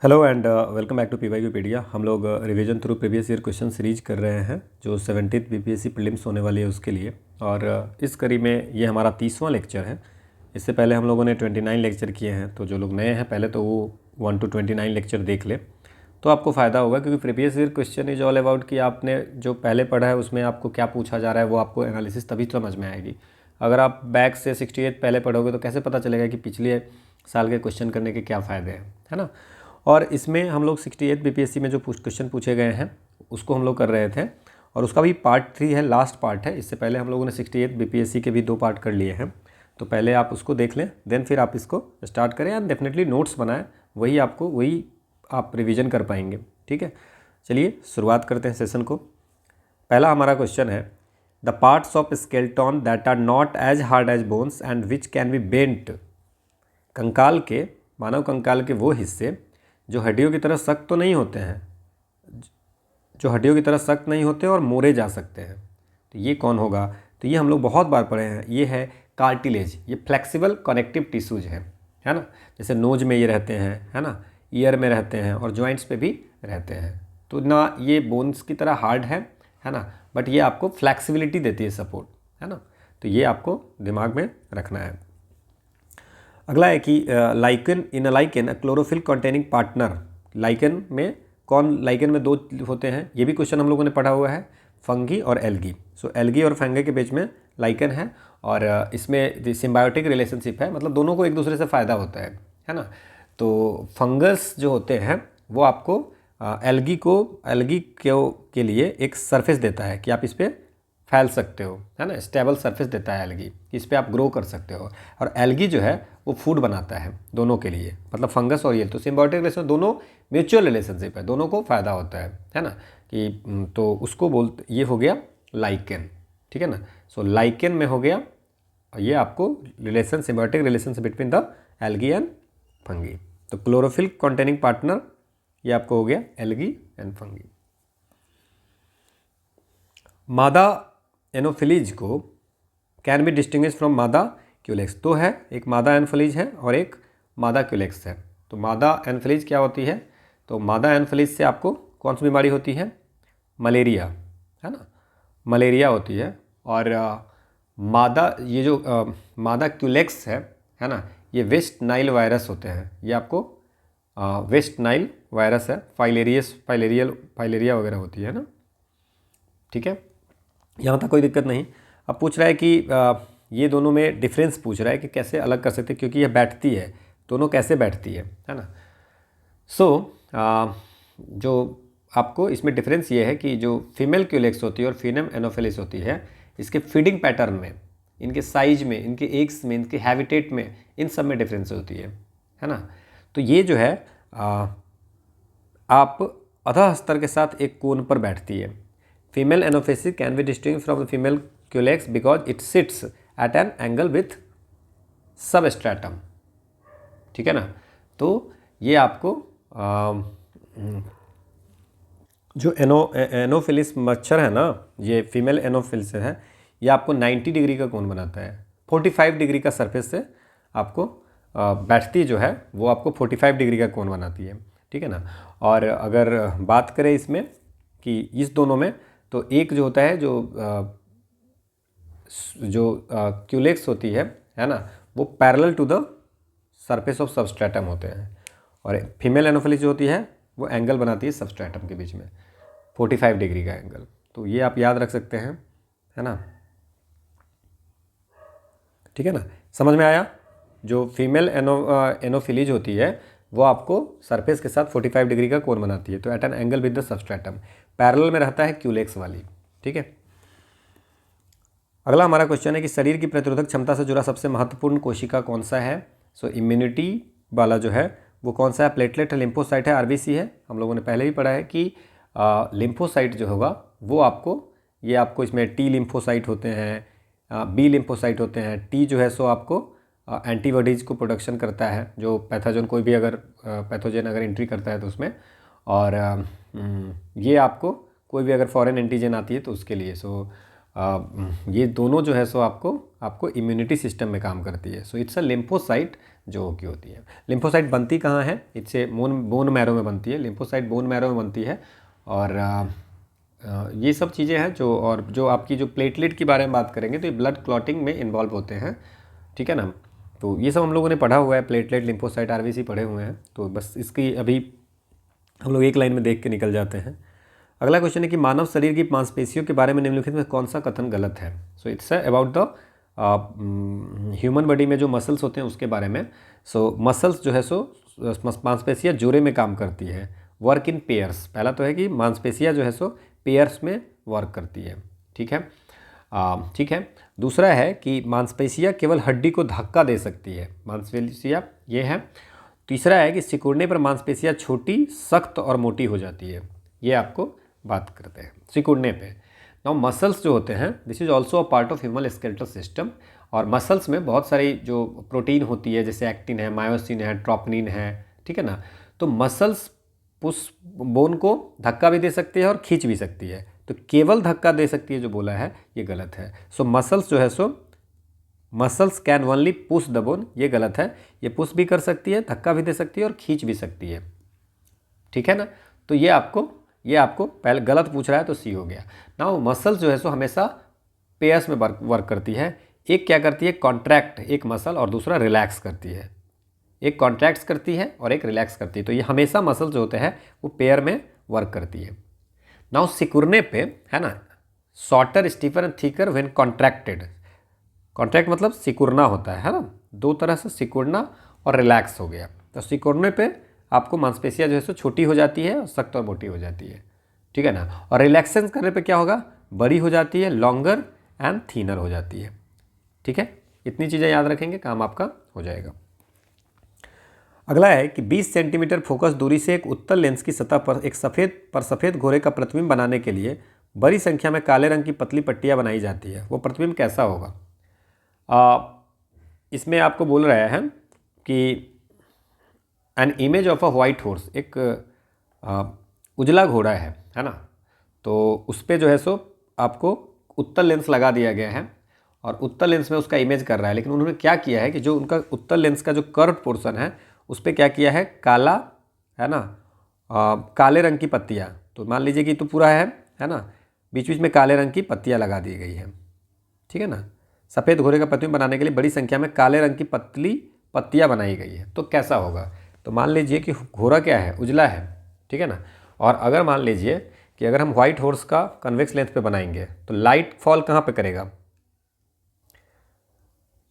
Hello and welcome back to PYQpedia. हम लोग revision through previous year question series कर रहे हैं जो 70th बीपीएससी प्रीलिम्स होने वाली है उसके लिए। और इस कड़ी में ये हमारा 30वां लेक्चर है। इससे पहले हम लोगों ने 29 लेक्चर किए हैं, तो जो लोग नए हैं पहले तो वो 1 to 29 लेक्चर देख ले तो आपको फ़ायदा होगा, क्योंकि previous year question is all about कि आपने जो पहले पढ़ा है उसमें आपको क्या पूछा जा रहा है, वो आपको एनालिसिस तभी समझ में आएगी। अगर आप बैक से 68 पहले पढ़ोगे तो कैसे पता चलेगा कि पिछले साल के क्वेश्चन करने के क्या फ़ायदे हैं, है ना। और इसमें हम लोग 68 बीपीएससी में जो क्वेश्चन पूछे गए हैं उसको हम लोग कर रहे थे, और उसका भी पार्ट 3 है, लास्ट पार्ट है। इससे पहले हम लोगों ने 68 बीपीएससी के भी 2 पार्ट कर लिए हैं, तो पहले आप उसको देख लें, देन फिर आप इसको स्टार्ट करें एंड डेफिनेटली नोट्स बनाएं, वही आप रिवीजन कर पाएंगे। ठीक है, चलिए शुरुआत करते हैं सेशन को। पहला हमारा क्वेश्चन है, the parts of skeleton that are not as hard as bones and which can be bent. कंकाल के, मानव कंकाल के वो हिस्से जो हड्डियों की तरह सख्त तो नहीं होते हैं, जो हड्डियों की तरह सख्त नहीं होते और मोड़े जा सकते हैं, तो ये कौन होगा। तो ये हम लोग बहुत बार पढ़े हैं, ये है कार्टिलेज। ये फ्लेक्सिबल कनेक्टिव टिश्यूज है ना। जैसे नोज में ये रहते हैं, है ना, ईयर में रहते हैं और जॉइंट्स पे भी रहते हैं। तो ना ये बोन्स की तरह हार्ड है ना, बट ये आपको फ्लेक्सिबिलिटी देती है, सपोर्ट, है ना। तो ये आपको दिमाग में रखना है। अगला है कि lichen, in a lichen a chlorophyll containing partner. Lichen में लाइकन में 2 होते हैं, ये भी क्वेश्चन हम लोगों ने पढ़ा हुआ है, फंगी और एल्गी। सो एल्गी और फंगी के बीच में लाइकन है, और इसमें सिम्बायोटिक रिलेशनशिप है, मतलब दोनों को एक दूसरे से फ़ायदा होता है ना। तो फंगस जो होते हैं वो आपको एल्गी के लिए एक सरफेस देता है कि आप इस पर फैल सकते हो, है ना। स्टेबल सरफेस देता है एल्गी, इस पर आप ग्रो कर सकते हो। और एल्गी जो है वो फूड बनाता है दोनों के लिए, मतलब फंगस और ये। तो सिम्बायोटिक रिलेशन, दोनों म्यूचुअल रिलेशनशिप है, दोनों को फ़ायदा होता है ना। कि तो उसको बोलते, ये हो गया लाइकेन, ठीक है ना। सो लाइकेन में हो गया ये आपको relation, symbiotic relation between the algae and fungi. तो क्लोरोफिल कंटेनिंग पार्टनर ये आपको हो गया एल्गी एंड फंगी। मादा एनोफिलीज को कैन बी डिस्टिंग्विश फ्रॉम मादा क्यूलेक्स। तो है, एक मादा एनोफिलीज है और एक मादा क्यूलेक्स है। तो मादा एनोफिलीज क्या होती है, तो मादा एनोफिलीज से आपको कौन सी बीमारी होती है, मलेरिया, है ना, मलेरिया होती है। और ये जो मादा क्यूलेक्स है ना, ये वेस्ट नाइल वायरस होते हैं। ये आपको वेस्ट नाइल वायरस है, फाइलेरिया वगैरह होती है ना। ठीक है, यहाँ तक कोई दिक्कत नहीं। अब पूछ रहा है कि ये दोनों में डिफरेंस पूछ रहा है कि कैसे अलग कर सकते हैं, क्योंकि ये बैठती है, दोनों कैसे बैठती है ना। सो जो आपको इसमें डिफरेंस ये है कि जो फीमेल क्यूलेक्स होती है और फीमेल एनोफिलिस होती है, इसके फीडिंग पैटर्न में, इनके साइज में, इनके एग्स में, इनके हैबिटेट में, इन सब में डिफरेंस होती है ना। तो ये जो है आप अधः स्तर के साथ एक कोन पर बैठती है। Female Anopheles can be distinguished from the female Culex because it sits eight an angle with substratum, ठीक है ना। तो ये आपको जो एनोफिलिस मच्छर है ना, ये फीमेल एनोफिलिस है, ये आपको 90 डिग्री का कोण बनाता है। 45 डिग्री का सरफेस से आपको बैठती जो है वो आपको 45 डिग्री का कोण बनाती है, ठीक है ना। और अगर बात करें इसमें कि इस दोनों में, तो एक जो होता है जो क्यूलेक्स होती है ना, वो parallel to the surface of substratum होते हैं, और फीमेल एनोफिलिस जो होती है वो एंगल बनाती है सबस्ट्रेटम के बीच में, 45 डिग्री का एंगल। तो ये आप याद रख सकते हैं, है ना, ठीक है ना। समझ में आया। जो फीमेल एनोफिलीज होती है वो आपको सरफेस के साथ 45 डिग्री का कोण बनाती है, तो at an angle with the substratum, parallel में रहता है क्यूलेक्स वाली, ठीक है। अगला हमारा क्वेश्चन है कि शरीर की प्रतिरोधक क्षमता से जुड़ा सबसे महत्वपूर्ण कोशिका कौन सा है। सो इम्यूनिटी वाला जो है वो कौन सा है, प्लेटलेट है, लिम्फोसाइट है, आरबीसी है। हम लोगों ने पहले भी पढ़ा है कि लिम्फोसाइट जो होगा वो आपको इसमें टी लिम्फोसाइट होते हैं, बी लिम्फोसाइट होते हैं। टी जो है सो आपको एंटीबॉडीज़ को प्रोडक्शन करता है, जो पैथोजन, कोई भी अगर पैथोजन अगर एंट्री करता है तो उसमें, और ये आपको कोई भी अगर फॉरेन एंटीजन आती है तो उसके लिए। सो ये दोनों जो है सो आपको इम्यूनिटी सिस्टम में काम करती है। सो इट्स अ लिम्फोसाइट जो की होती है। लिम्फोसाइट बनती कहाँ है? इससे बोन मैरो में बनती है। लिम्फोसाइट बोन मैरो में बनती है। और ये सब चीज़ें हैं जो आपकी जो प्लेटलेट के बारे में बात करेंगे तो ये ब्लड क्लॉटिंग में इन्वॉल्व होते हैं, ठीक है ना। तो ये सब हम लोगों ने पढ़ा हुआ है, प्लेटलेट, लिम्फोसाइट, आरबीसी पढ़े हुए हैं। तो बस इसकी अभी हम लोग एक लाइन में देख के निकल जाते हैं। अगला क्वेश्चन है कि मानव शरीर की मांसपेशियों के बारे में निम्नलिखित में कौन सा कथन गलत है? So it's about the human body में जो मसल्स होते हैं उसके बारे में। सो मसल्स जो है सो मांसपेशियाँ जोड़े में काम करती है, वर्क इन पेयर्स। पहला तो है कि मांसपेशियाँ जो है सो पेयर्स में वर्क करती है, ठीक है। ठीक है। दूसरा है कि मांसपेशियाँ केवल हड्डी को धक्का दे सकती है, मांसपेशियाँ ये है। तीसरा है कि सिकुड़ने पर मांसपेशियाँ छोटी, सख्त और मोटी हो जाती है। ये आपको बात करते हैं सिकुड़ने पे। नाउ मसल्स जो होते हैं, this is also a part of human skeletal system. और मसल्स में बहुत सारी जो प्रोटीन होती है, जैसे एक्टिन है, मायोसिन है, ट्रोपनिन है, ठीक है ना। तो मसल्स उस बोन को धक्का भी दे सकती है और खींच भी सकती है। तो केवल धक्का दे सकती है जो बोला है ये गलत है। सो मसल्स जो है so muscles can only push the bone, ये गलत है। ये पुश भी कर सकती है, धक्का भी दे सकती है और खींच भी सकती है, ठीक है ना। तो ये आपको पहले गलत पूछ रहा है तो सी हो गया। नाउ मसल्स जो है सो हमेशा पेयर्स में वर्क करती है। एक क्या करती है? कॉन्ट्रैक्ट, एक मसल, और दूसरा रिलैक्स करती है। एक कॉन्ट्रैक्ट्स करती है और एक रिलैक्स करती है। तो ये हमेशा मसल जो होते हैं वो पेयर में वर्क करती है। नाउ सिकुड़ने पे, है ना, shorter, stiffer and thicker when contracted. Contract मतलब सिकुड़ना होता है ना। दो तरह से सिकुड़ना और रिलैक्स हो गया। तो सिकुड़ने पे आपको मांसपेशियाँ जो है सो छोटी हो जाती है और सख्त और मोटी हो जाती है, ठीक है ना। और रिलैक्सेशन करने पे क्या होगा? बड़ी हो जाती है, लॉन्गर एंड थीनर हो जाती है, ठीक है। इतनी चीज़ें याद रखेंगे, काम आपका हो जाएगा। अगला है कि 20 सेंटीमीटर फोकस दूरी से एक उत्तल लेंस की सतह पर एक सफ़ेद घोरे का प्रतिबिंब बनाने के लिए बड़ी संख्या में काले रंग की पतली पट्टियाँ बनाई जाती है। वो प्रतिबिंब कैसा होगा? इसमें आपको बोल रहा है कि an image of a white horse, एक उजला घोड़ा है ना। तो उस पर जो है सो आपको उत्तल लेंस लगा दिया गया है और उत्तल लेंस में उसका इमेज कर रहा है। लेकिन उन्होंने क्या किया है कि जो उनका उत्तल लेंस का जो कर्व पोर्शन है उस पर क्या किया है? काला, है ना, काले रंग की पत्तियाँ। तो मान लीजिए कि तो पूरा है ना, बीच बीच में काले रंग की पत्तियाँ लगा दी गई है, ठीक है ना। सफ़ेद घोड़े का प्रतिबिंब बनाने के लिए बड़ी संख्या में काले रंग की पतली पत्तियाँ बनाई गई है। तो कैसा होगा? तो मान लीजिए कि घोड़ा क्या है? उजला है, ठीक है ना। और अगर मान लीजिए कि अगर हम व्हाइट हॉर्स का कन्वेक्स लेंस पे बनाएंगे तो लाइट फॉल कहाँ पे करेगा?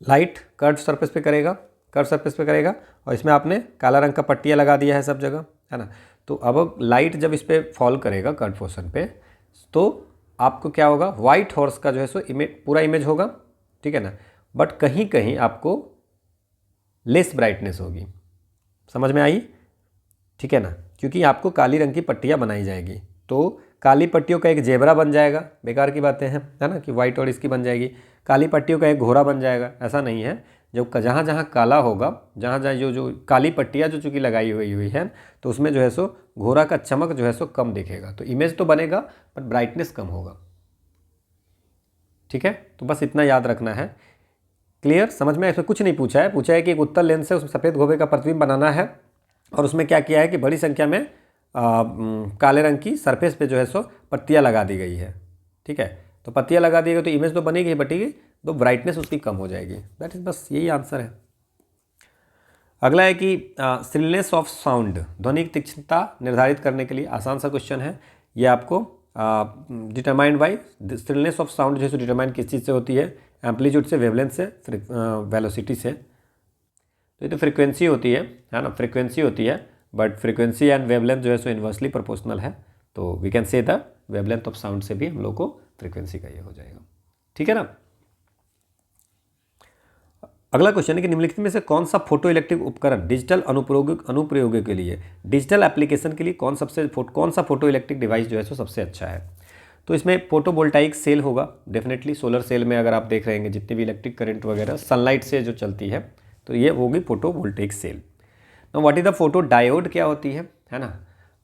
लाइट कर्व सरफेस पे करेगा, कर्व सरफेस पे करेगा। और इसमें आपने काला रंग का पट्टियाँ लगा दिया है सब जगह, है ना। तो अब लाइट जब इस पर फॉल करेगा कर्व पोर्शन पे, तो आपको क्या होगा? व्हाइट हॉर्स का जो है सो इमेज, पूरा इमेज होगा, ठीक है ना। बट कहीं कहीं आपको लेस ब्राइटनेस होगी। समझ में आई? ठीक है ना, क्योंकि आपको काली रंग की पट्टियाँ बनाई जाएगी। तो काली पट्टियों का एक जेबरा बन जाएगा, बेकार की बातें हैं, है ना, कि वाइट और इसकी बन जाएगी। काली पट्टियों का एक घोड़ा बन जाएगा, ऐसा नहीं है। जब जहाँ जहाँ काला होगा, जहाँ जहाँ जो काली पट्टियाँ जो चूँकि लगाई हुई है, तो उसमें जो है सो घोड़ा का चमक जो है सो कम दिखेगा। तो इमेज तो बनेगा बट ब्राइटनेस कम होगा, ठीक है। तो बस इतना याद रखना है। क्लियर? समझ में? इसमें कुछ नहीं पूछा है। पूछा है कि एक उत्तल लेंस से उसमें सफ़ेद घोड़े का प्रतिबिंब बनाना है और उसमें क्या किया है कि बड़ी संख्या में काले रंग की सरफेस पे जो है सो पत्तियाँ लगा दी गई है, ठीक है। तो पत्तियाँ लगा दी गई तो इमेज तो बनेगी बटेगी, तो ब्राइटनेस उसकी कम हो जाएगी। दैट इज, बस यही आंसर है। अगला है कि स्टिलनेस ऑफ साउंड, ध्वनि की तीक्ष्णता निर्धारित करने के लिए आसान सा क्वेश्चन है ये आपको। Determined by, stillness of sound जो है डिटरमाइन किस चीज़ से होती है? एम्पलीट्यूड से, वेवलेंथ से, वेलोसिटी से। तो ये तो फ्रीक्वेंसी होती है ना, फ्रीक्वेंसी होती है। बट फ्रीक्वेंसी एंड वेवलेंथ जो है सो इन्वर्सली प्रोपोर्शनल है। तो we can say the wavelength of sound से भी हम लोग को फ्रीक्वेंसी का ये हो जाएगा, ठीक है ना। अगला क्वेश्चन है कि निम्नलिखित में से कौन सा फोटो इलेक्ट्रिक उपकरण डिजिटल अनुप्रयोगों के लिए, डिजिटल एप्लीकेशन के लिए कौन सा फोटो इलेक्ट्रिक डिवाइस जो है सो सबसे अच्छा है? तो इसमें फोटोवोल्टाइक सेल होगा डेफिनेटली। सोलर सेल में अगर आप देख रहे हैं जितनी भी इलेक्ट्रिक करंट वगैरह सनलाइट से जो चलती है, तो ये होगी फोटोवोल्टाइक सेल। ना what is the photo diode, क्या होती है ना।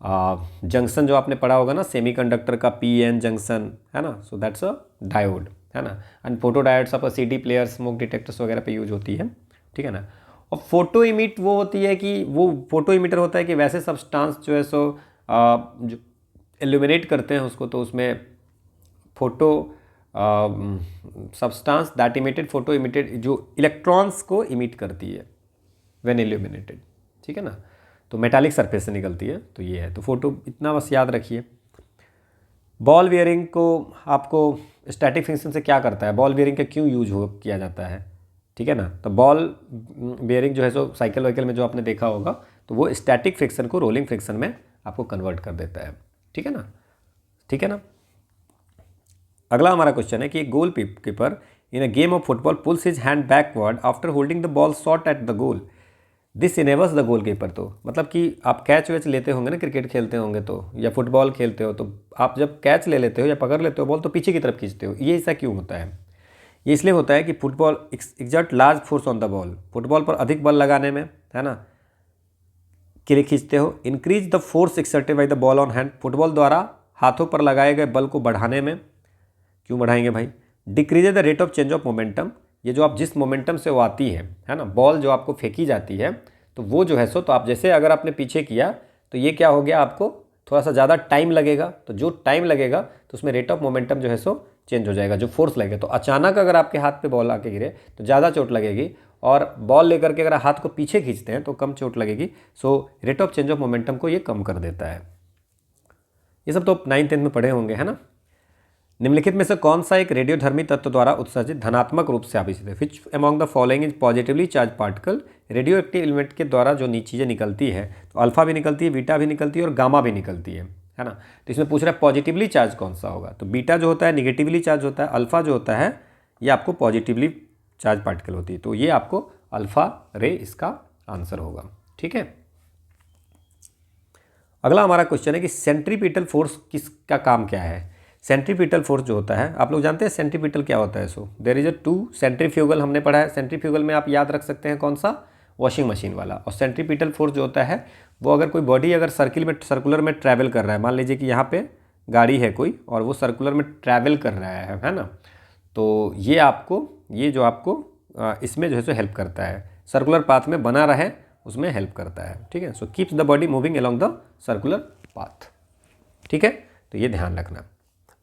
जंक्शन जो आपने पढ़ा होगा ना सेमीकंडक्टर का पीएन जंक्शन है ना, सो दैट्स अ डायोड है ना। एंड फोटो डायोड्स आपका सीडी प्लेयर स्मोक डिटेक्टर्स वगैरह पे यूज होती है, ठीक है ना। और फोटो इमिट वो होती है कि वो फोटो इमिटर होता है कि वैसे सब्सटेंस जो है सो जो इल्यूमिनेट करते हैं उसको, तो उसमें photo substance that emitted photo emitted जो इलेक्ट्रॉन्स को इमिट करती है व्हेन इल्यूमिनेटेड, ठीक है ना। तो मेटालिक सरफेस से निकलती है, तो ये है। तो फोटो इतना बस याद रखिए। बॉल बियरिंग को आपको स्टैटिक फ्रिक्शन से क्या करता है, बॉल बियरिंग का क्यों यूज किया जाता है, ठीक है ना। तो बॉल बियरिंग जो है सो साइकिल वाइकल में जो आपने देखा होगा, तो वो स्टैटिक फ्रिक्शन को रोलिंग फ्रिक्शन में आपको कन्वर्ट कर देता है, ठीक है ना, ठीक है ना। अगला हमारा क्वेश्चन है कि goalkeeper in a game of football pulls his hand backward after holding the ball shot at the goal, this enables the goalkeeper. तो मतलब कि आप कैच वैच लेते होंगे ना, क्रिकेट खेलते होंगे तो, या फुटबॉल खेलते हो, तो आप जब कैच ले लेते हो या पकड़ लेते हो बॉल, तो पीछे की तरफ खींचते हो। ये ऐसा क्यों होता है? ये इसलिए होता है कि football exert large force on the ball, football पर अधिक बल लगाने में, है ना, के लिए खींचते हो। Increase the force exerted by the ball on hand, football द्वारा हाथों पर लगाए गए बल को बढ़ाने में। क्यों बढ़ाएंगे भाई? Decrease the rate of change of momentum, ये जो आप जिस मोमेंटम से वो आती है ना, बॉल जो आपको फेंकी जाती है, तो वो जो है सो, तो आप जैसे अगर आपने पीछे किया तो ये क्या हो गया, आपको थोड़ा सा ज़्यादा टाइम लगेगा, तो जो टाइम लगेगा तो उसमें रेट ऑफ मोमेंटम जो है सो चेंज हो जाएगा, जो फोर्स लगेगा। तो अचानक अगर आपके हाथ पे बॉल आके गिरे तो ज़्यादा चोट लगेगी, और बॉल लेकर के अगर हाथ को पीछे खींचते हैं तो कम चोट लगेगी। So rate of change of momentum को ये कम कर देता है। ये सब तो 9th-10th में पढ़े होंगे, है ना। निम्नलिखित में से कौन सा एक रेडियोधर्मी तत्व द्वारा उत्सर्जित धनात्मक रूप से आवेशित है? Which among the following is positively charge particle, radio active element के द्वारा जो चीज़ें निकलती है, तो अल्फा भी निकलती है, बीटा भी निकलती है और गामा भी निकलती है ना। तो इसमें पूछ रहा है पॉजिटिवली चार्ज कौन सा होगा, तो बीटा जो होता है निगेटिवली चार्ज होता है, अल्फा जो होता है ये आपको पॉजिटिवली चार्ज पार्टिकल होती है, तो ये आपको अल्फा रे इसका आंसर होगा, ठीक है। अगला हमारा क्वेश्चन है कि सेंट्रीपिटल फोर्स किसका काम क्या है? सेंट्रीपिटल फोर्स जो होता है, आप लोग जानते हैं सेंट्रीपिटल क्या होता है? So there is a to centrifugal, हमने पढ़ा है। सेंट्रीफ्यूगल में आप याद रख सकते हैं कौन सा, वॉशिंग मशीन वाला। और सेंट्रीपिटल फोर्स जो होता है वो अगर कोई बॉडी अगर सर्कुलर में ट्रैवल कर रहा है, मान लीजिए कि यहाँ पे गाड़ी है कोई और वो सर्कुलर में ट्रैवल कर रहा है ना, तो ये आपको ये जो आपको इसमें जो है सो हेल्प करता है, सर्कुलर पाथ में बना रहे उसमें हेल्प करता है, ठीक है। So keeps the body moving along the circular path, ठीक है। तो ये ध्यान रखना।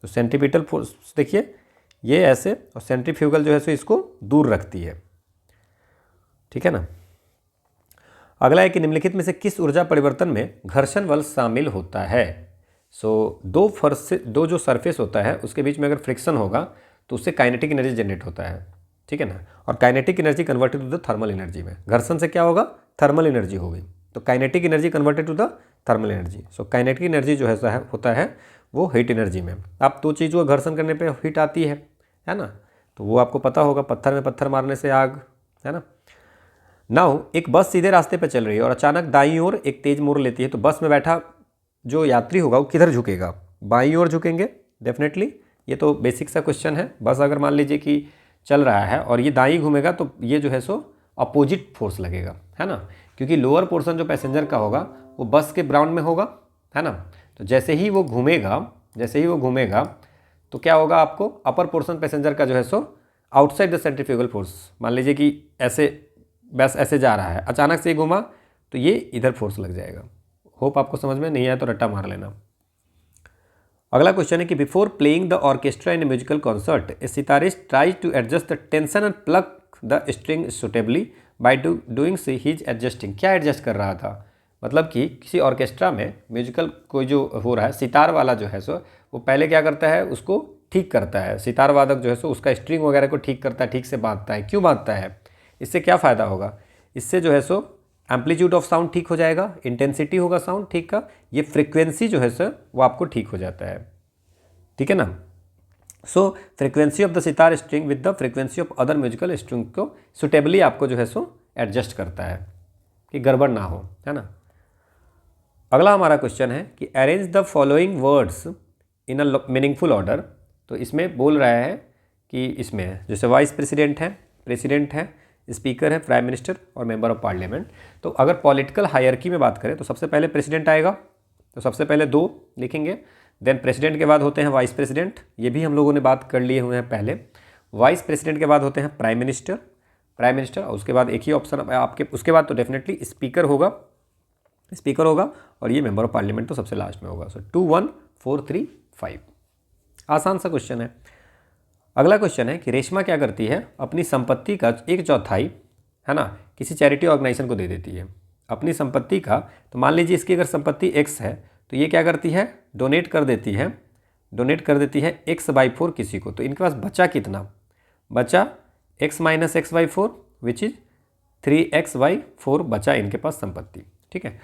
तो सेंट्रीपिटल फोर्स देखिए ये ऐसे, और सेंट्रीफ्यूगल जो है सो इसको दूर रखती है, ठीक है ना। अगला है कि निम्नलिखित में से किस ऊर्जा परिवर्तन में घर्षण बल शामिल होता है? सो दो जो सरफेस होता है उसके बीच में अगर फ्रिक्शन होगा तो उससे काइनेटिक एनर्जी जनरेट होता है, ठीक है ना। और kinetic energy converted to the thermal energy में, घर्षण से क्या होगा, थर्मल एनर्जी होगी, तो kinetic energy converted to the thermal energy. So kinetic energy जो है होता है वो हीट एनर्जी में। आप दो चीज़ों का घर्षण करने पे हीट आती है ना, तो वो आपको पता होगा, पत्थर में पत्थर मारने से आग, है ना। नाउ एक बस सीधे रास्ते पे चल रही है और अचानक दाईं ओर एक तेज मोड़ लेती है, तो बस में बैठा जो यात्री होगा वो किधर झुकेगा? बाईं ओर झुकेंगे डेफिनेटली। ये तो बेसिक सा क्वेश्चन है। बस अगर मान लीजिए कि चल रहा है और ये दाईं घूमेगा तो ये जो है सो अपोजिट फोर्स लगेगा, है ना, क्योंकि लोअर पोर्शन जो पैसेंजर का होगा वो बस के ग्राउंड में होगा, है ना। तो जैसे ही वो घूमेगा तो क्या होगा, आपको अपर पोर्शन पैसेंजर का जो है so outside the centrifugal force, मान लीजिए कि ऐसे बस ऐसे जा रहा है, अचानक से घूमा तो ये इधर फोर्स लग जाएगा। होप आपको समझ में नहीं आया तो रट्टा मार लेना। अगला क्वेश्चन है कि before playing the orchestra in a musical concert a sitarist tries to adjust the tension and plug the string suitably by doing see he's adjusting. क्या एडजस्ट कर रहा था? मतलब कि किसी ऑर्केस्ट्रा में म्यूजिकल कोई जो हो रहा है, सितार वाला जो है सो वो पहले क्या करता है, उसको ठीक करता है। सितार वादक जो है सो उसका स्ट्रिंग वगैरह को ठीक करता है, ठीक से बांधता है। क्यों बांधता है? इससे क्या फ़ायदा होगा? इससे जो है सो एम्पलीट्यूड ऑफ साउंड ठीक हो जाएगा, इंटेंसिटी होगा साउंड ठीक का, ये फ्रिक्वेंसी जो है सर वो आपको ठीक हो जाता है, ठीक है ना। So frequency of the sitar string with the frequency of other musical string को सुटेबली आपको जो है सो एडजस्ट करता है कि गड़बड़ ना हो, है ना। अगला हमारा क्वेश्चन है कि arrange the following words in a meaningful order. तो इसमें बोल रहा है कि इसमें जैसे वाइस प्रेसिडेंट है, स्पीकर है, प्राइम मिनिस्टर और मेंबर ऑफ पार्लियामेंट। तो अगर पॉलिटिकल हायरकी में बात करें तो सबसे पहले प्रेसिडेंट आएगा, तो सबसे पहले 2 लिखेंगे, देन प्रेसिडेंट के बाद होते हैं वाइस प्रेसिडेंट, ये भी हम लोगों ने बात कर लिए हुए हैं पहले। वाइस प्रेसिडेंट के बाद होते हैं प्राइम मिनिस्टर, और उसके बाद एक ही ऑप्शन आपके, उसके बाद तो डेफिनेटली स्पीकर होगा और ये मेंबर ऑफ पार्लियामेंट तो सबसे लास्ट में होगा। सो 2 1 4 3 5, आसान सा क्वेश्चन है। अगला क्वेश्चन है कि रेशमा क्या करती है, अपनी संपत्ति का 1/4 है ना किसी चैरिटी ऑर्गेनाइजेशन को दे देती है अपनी संपत्ति का। तो मान लीजिए इसकी अगर संपत्ति x है तो ये क्या करती है, डोनेट कर देती है x/4 किसी को। तो इनके पास बचा कितना, बचा x - x/4 which is 3x/4 बचा इनके पास संपत्ति, ठीक है।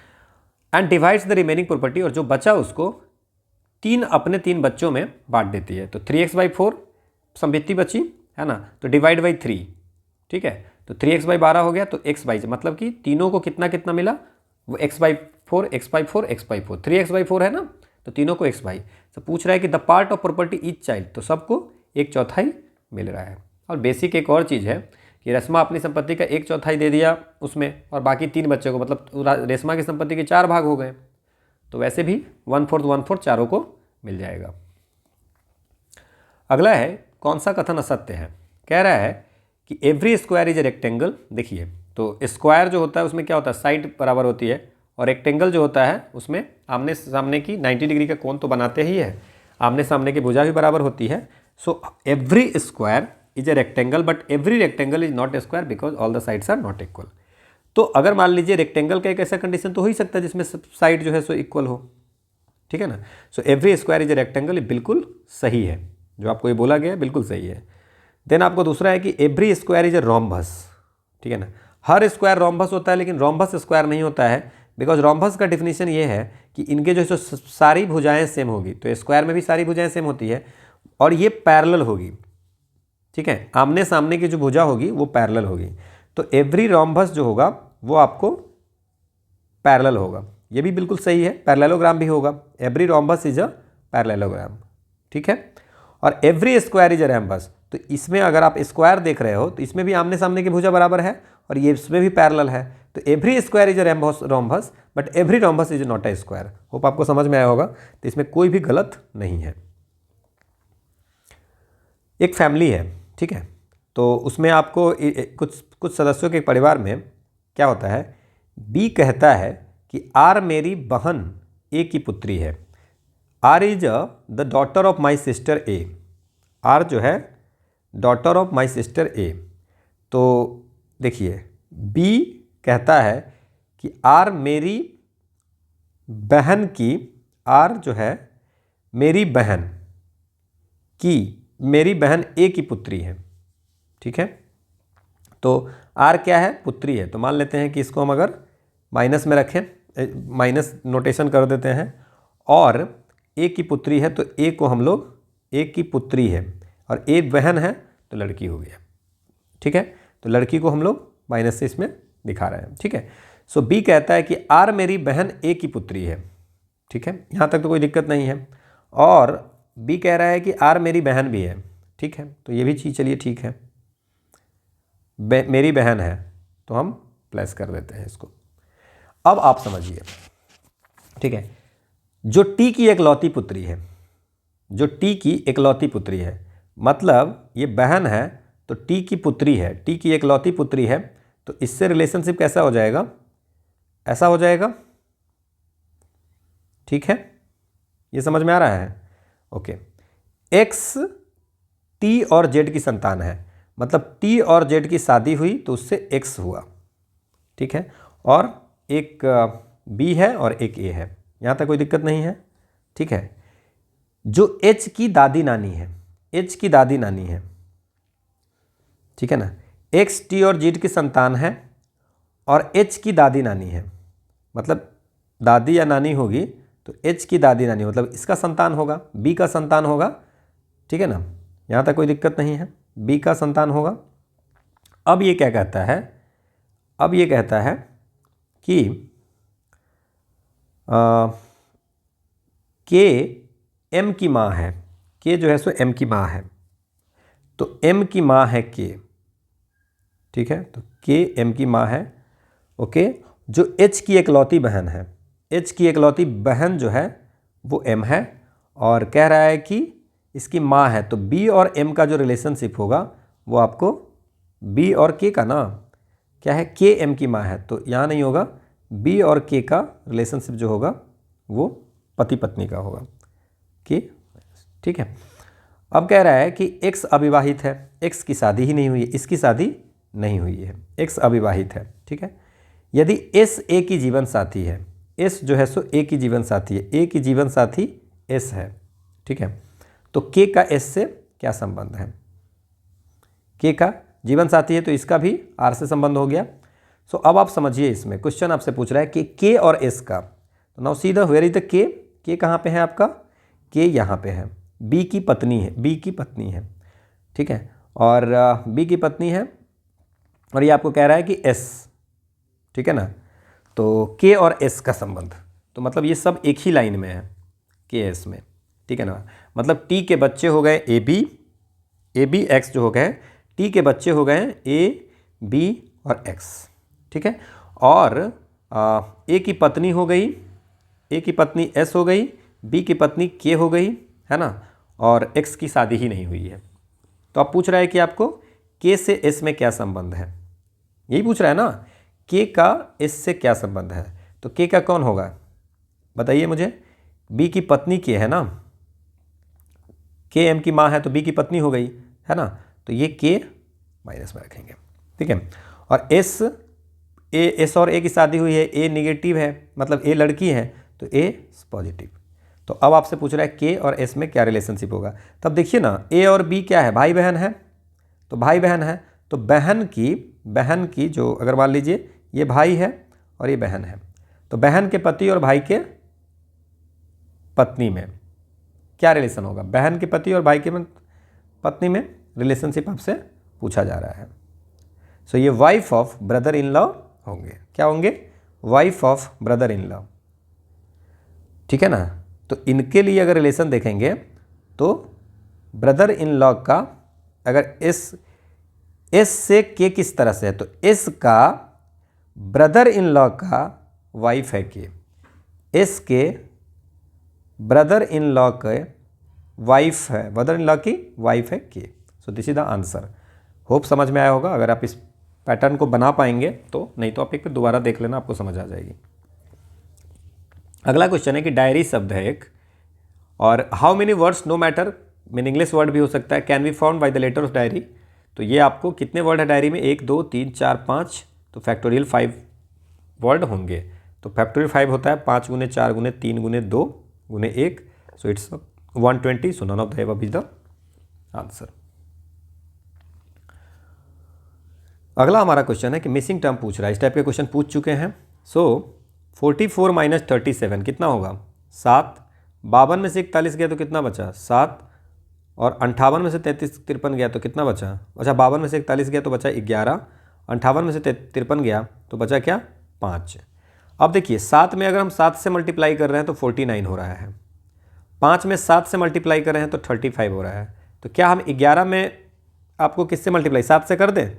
And divides the remaining property, और जो बचा उसको अपने 3 बच्चों में बांट देती है। तो 3x/4 संपत्ति बची है ना, तो डिवाइड बाई 3, ठीक है। तो 3x/12 हो गया, तो x/, मतलब कि तीनों को कितना कितना मिला, वो x/4 x/4 x/4, 3x/4 है ना, तो तीनों को x/। तो पूछ रहा है कि the part of property each child, तो सबको 1/4 मिल रहा है। और बेसिक एक और चीज़ है कि रेशमा अपनी संपत्ति का 1/4 दे दिया उसमें, और बाकी 3 बच्चों को, मतलब रेशमा की संपत्ति के 4 भाग हो गए, तो वैसे भी 1/4 1/4 चारों को मिल जाएगा। अगला है कौन सा कथन असत्य है, कह रहा है कि every square is a rectangle. देखिए, तो स्क्वायर जो होता है उसमें क्या होता है, साइड बराबर होती है, और रेक्टेंगल जो होता है उसमें आमने सामने की 90 डिग्री का कोण तो बनाते ही है, आमने सामने की भुजा भी बराबर होती है। So every square is a rectangle but every rectangle is not a square because all the sides are not equal. तो अगर मान लीजिए रेक्टेंगल का एक ऐसा कंडीशन तो हो ही सकता है जिसमें साइड जो है सो इक्वल हो, ठीक है ना। सो every square is a rectangle, ये बिल्कुल सही है, जो आपको ये बोला गया है बिल्कुल सही है। देन आपको दूसरा है कि every square is a rhombus, ठीक है ना। हर स्क्वायर रोम्बस होता है लेकिन रोम्बस स्क्वायर नहीं होता है, बिकॉज रोम्बस का डिफिनीशन ये है कि इनके जो सारी भुजाएं सेम होगी, तो स्क्वायर में भी सारी भुजाएं सेम होती है और ये पैरेलल होगी, ठीक है। आमने सामने की जो भुजा होगी वो पैरेलल होगी, तो एवरी रोम्बस जो होगा वो आपको पैरेलल होगा, ये भी बिल्कुल सही है। पैरेललोग्राम भी होगा, every rhombus is a parallelogram, ठीक है। और every square is a rhombus, तो इसमें अगर आप स्क्वायर देख रहे हो तो इसमें भी आमने सामने की भुजा बराबर है और ये इसमें भी पैरेलल है, तो every square is a rhombus but every rhombus is not a square. Hope आपको समझ में आया होगा, तो इसमें कोई भी गलत नहीं है। एक फैमिली है, ठीक है, तो उसमें आपको कुछ सदस्यों के परिवार में क्या होता है, बी कहता है कि आर मेरी बहन ए की पुत्री है, R is the daughter of my sister A, R जो है daughter of my sister A. तो देखिए बी कहता है कि आर मेरी बहन की, आर जो है मेरी बहन की, मेरी बहन ए की पुत्री है, ठीक है। तो आर क्या है, पुत्री है, तो मान लेते हैं कि इसको हम अगर माइनस में रखें, माइनस नोटेशन कर देते हैं, और ए की पुत्री है तो ए को हम लोग, ए की पुत्री है और ए बहन है तो लड़की हो गया, ठीक है। तो लड़की को हम लोग माइनस से इसमें दिखा रहे हैं, ठीक है। सो बी कहता है कि आर मेरी बहन ए की पुत्री है, ठीक है, यहाँ तक तो कोई दिक्कत नहीं है। और बी कह रहा है कि आर मेरी बहन भी है, ठीक है, तो ये भी चीज़ चलिए ठीक है, मेरी बहन है तो हम प्लस कर देते हैं इसको। अब आप समझिए, ठीक है, जो टी की एकलौती पुत्री है, जो टी की एकलौती पुत्री है, मतलब ये बहन है तो टी की पुत्री है, टी की एकलौती पुत्री है, तो इससे रिलेशनशिप कैसा हो जाएगा, ऐसा हो जाएगा, ठीक है, ये समझ में आ रहा है। ओके, एक्स टी और जेड की संतान है, मतलब टी और जेड की शादी हुई तो उससे एक्स हुआ, ठीक है, और एक बी है और एक ए है, यहाँ तक कोई दिक्कत नहीं है, ठीक है। जो एच की दादी नानी है, एच की दादी नानी है, ठीक है ना, एक्स टी और जेड की संतान है और एच की दादी नानी है, मतलब दादी या नानी होगी तो एच की दादी नानी मतलब इसका संतान होगा, बी का संतान होगा, ठीक है ना, यहाँ तक कोई दिक्कत नहीं है, बी का संतान होगा। अब ये क्या कहता है, अब ये कहता है कि के एम की माँ है, के जो है सो एम की माँ है, तो एम की माँ है के, ठीक है, तो के एम की माँ है, ओके। जो एच की एकलौती बहन है, H की इकलौती बहन जो है वो M है, और कह रहा है कि इसकी माँ है, तो B और M का जो रिलेशनशिप होगा वो आपको B और K का ना क्या है, K M की माँ है, तो यहाँ नहीं होगा, B और K का रिलेशनशिप जो होगा वो पति पत्नी का होगा, कि ठीक है। अब कह रहा है कि X अविवाहित है, X की शादी ही नहीं हुई है, इसकी शादी नहीं हुई है, X अविवाहित है, ठीक है। यदि S A की जीवन साथी है, S जो है सो A की जीवन साथी है, A की जीवन साथी S है, ठीक है, तो K का S से क्या संबंध है? K का जीवन साथी है तो इसका भी R से संबंध हो गया। सो अब आप समझिए, इसमें क्वेश्चन आपसे पूछ रहा है कि K और S का, तो now see the where is the K, K कहाँ पे है आपका, K यहाँ पे है, B की पत्नी है, B की पत्नी है, ठीक है, और B की पत्नी है, और ये आपको कह रहा है कि S, ठीक है ना, तो K और S का संबंध, तो मतलब ये सब एक ही लाइन में है, K S में, ठीक है ना, मतलब T के बच्चे हो गए AB X जो हो गए, T के बच्चे हो गए A B और X, ठीक है, और A की पत्नी हो गई, A की पत्नी S हो गई, B की पत्नी K हो गई, है ना, और X की शादी ही नहीं हुई है। तो आप पूछ रहा है कि आपको K से S में क्या संबंध है, यही पूछ रहा है ना, K का S से क्या संबंध है, तो K का कौन होगा बताइए मुझे, B की पत्नी K है ना, K M की माँ है तो B की पत्नी हो गई, है ना, तो ये K माइनस में रखेंगे, ठीक है, और S और A की शादी हुई है, A निगेटिव है, मतलब A लड़की है तो A पॉजिटिव। तो अब आपसे पूछ रहा है K और S में क्या रिलेशनशिप होगा, तब देखिए ना, A और B क्या है, भाई बहन है, तो भाई बहन है, तो बहन की जो, अगर मान लीजिए ये भाई है और ये बहन है, तो बहन के पति और भाई के पत्नी में क्या रिलेशन होगा, बहन के पति और भाई के पत्नी में रिलेशनशिप आपसे पूछा जा रहा है। सो ये wife of brother in law होंगे, क्या होंगे, wife of brother in law, ठीक है ना। तो इनके लिए अगर रिलेशन देखेंगे तो ब्रदर इन लॉ का अगर S से K किस तरह से है, तो S का ब्रदर इन लॉ का वाइफ है K, S के ब्रदर इन लॉ के वाइफ है, ब्रदर इन लॉ की वाइफ है K। So this is the answer. Hope समझ में आया होगा, अगर आप इस पैटर्न को बना पाएंगे तो, नहीं तो आप एक बार दोबारा देख लेना, आपको समझ आ जाएगी। अगला क्वेश्चन है कि डायरी शब्द है एक, और how many words, no matter, meaningless word भी हो सकता है, can be found by the letter of diary, तो ये आपको कितने वर्ड है डायरी में, 1 2 3 4 5, तो फैक्टोरियल 5 वर्ड होंगे, तो फैक्टोरियल 5 होता है 5 गुने 4 गुने 3 गुने 2 गुने 1, so it's 120, so none of the above is the answer. अगला हमारा क्वेश्चन है कि मिसिंग टर्म पूछ रहा है, इस टाइप के क्वेश्चन पूछ चुके हैं। सो 44 माइनस 37 कितना होगा, 7, 52 में से 41 गया तो कितना बचा, 7, और 58 में से 33 53 गया तो कितना बचा, अच्छा 52 में से 41 गया तो बचा 11, 58 में से 53 गया तो बचा क्या, 5। अब देखिए 7 में अगर हम 7 से मल्टीप्लाई कर रहे हैं तो 49 हो रहा है, 5 में 7 से मल्टीप्लाई कर रहे हैं तो 35 हो रहा है, तो क्या हम 11 में आपको किससे मल्टीप्लाई, 7 से कर दें,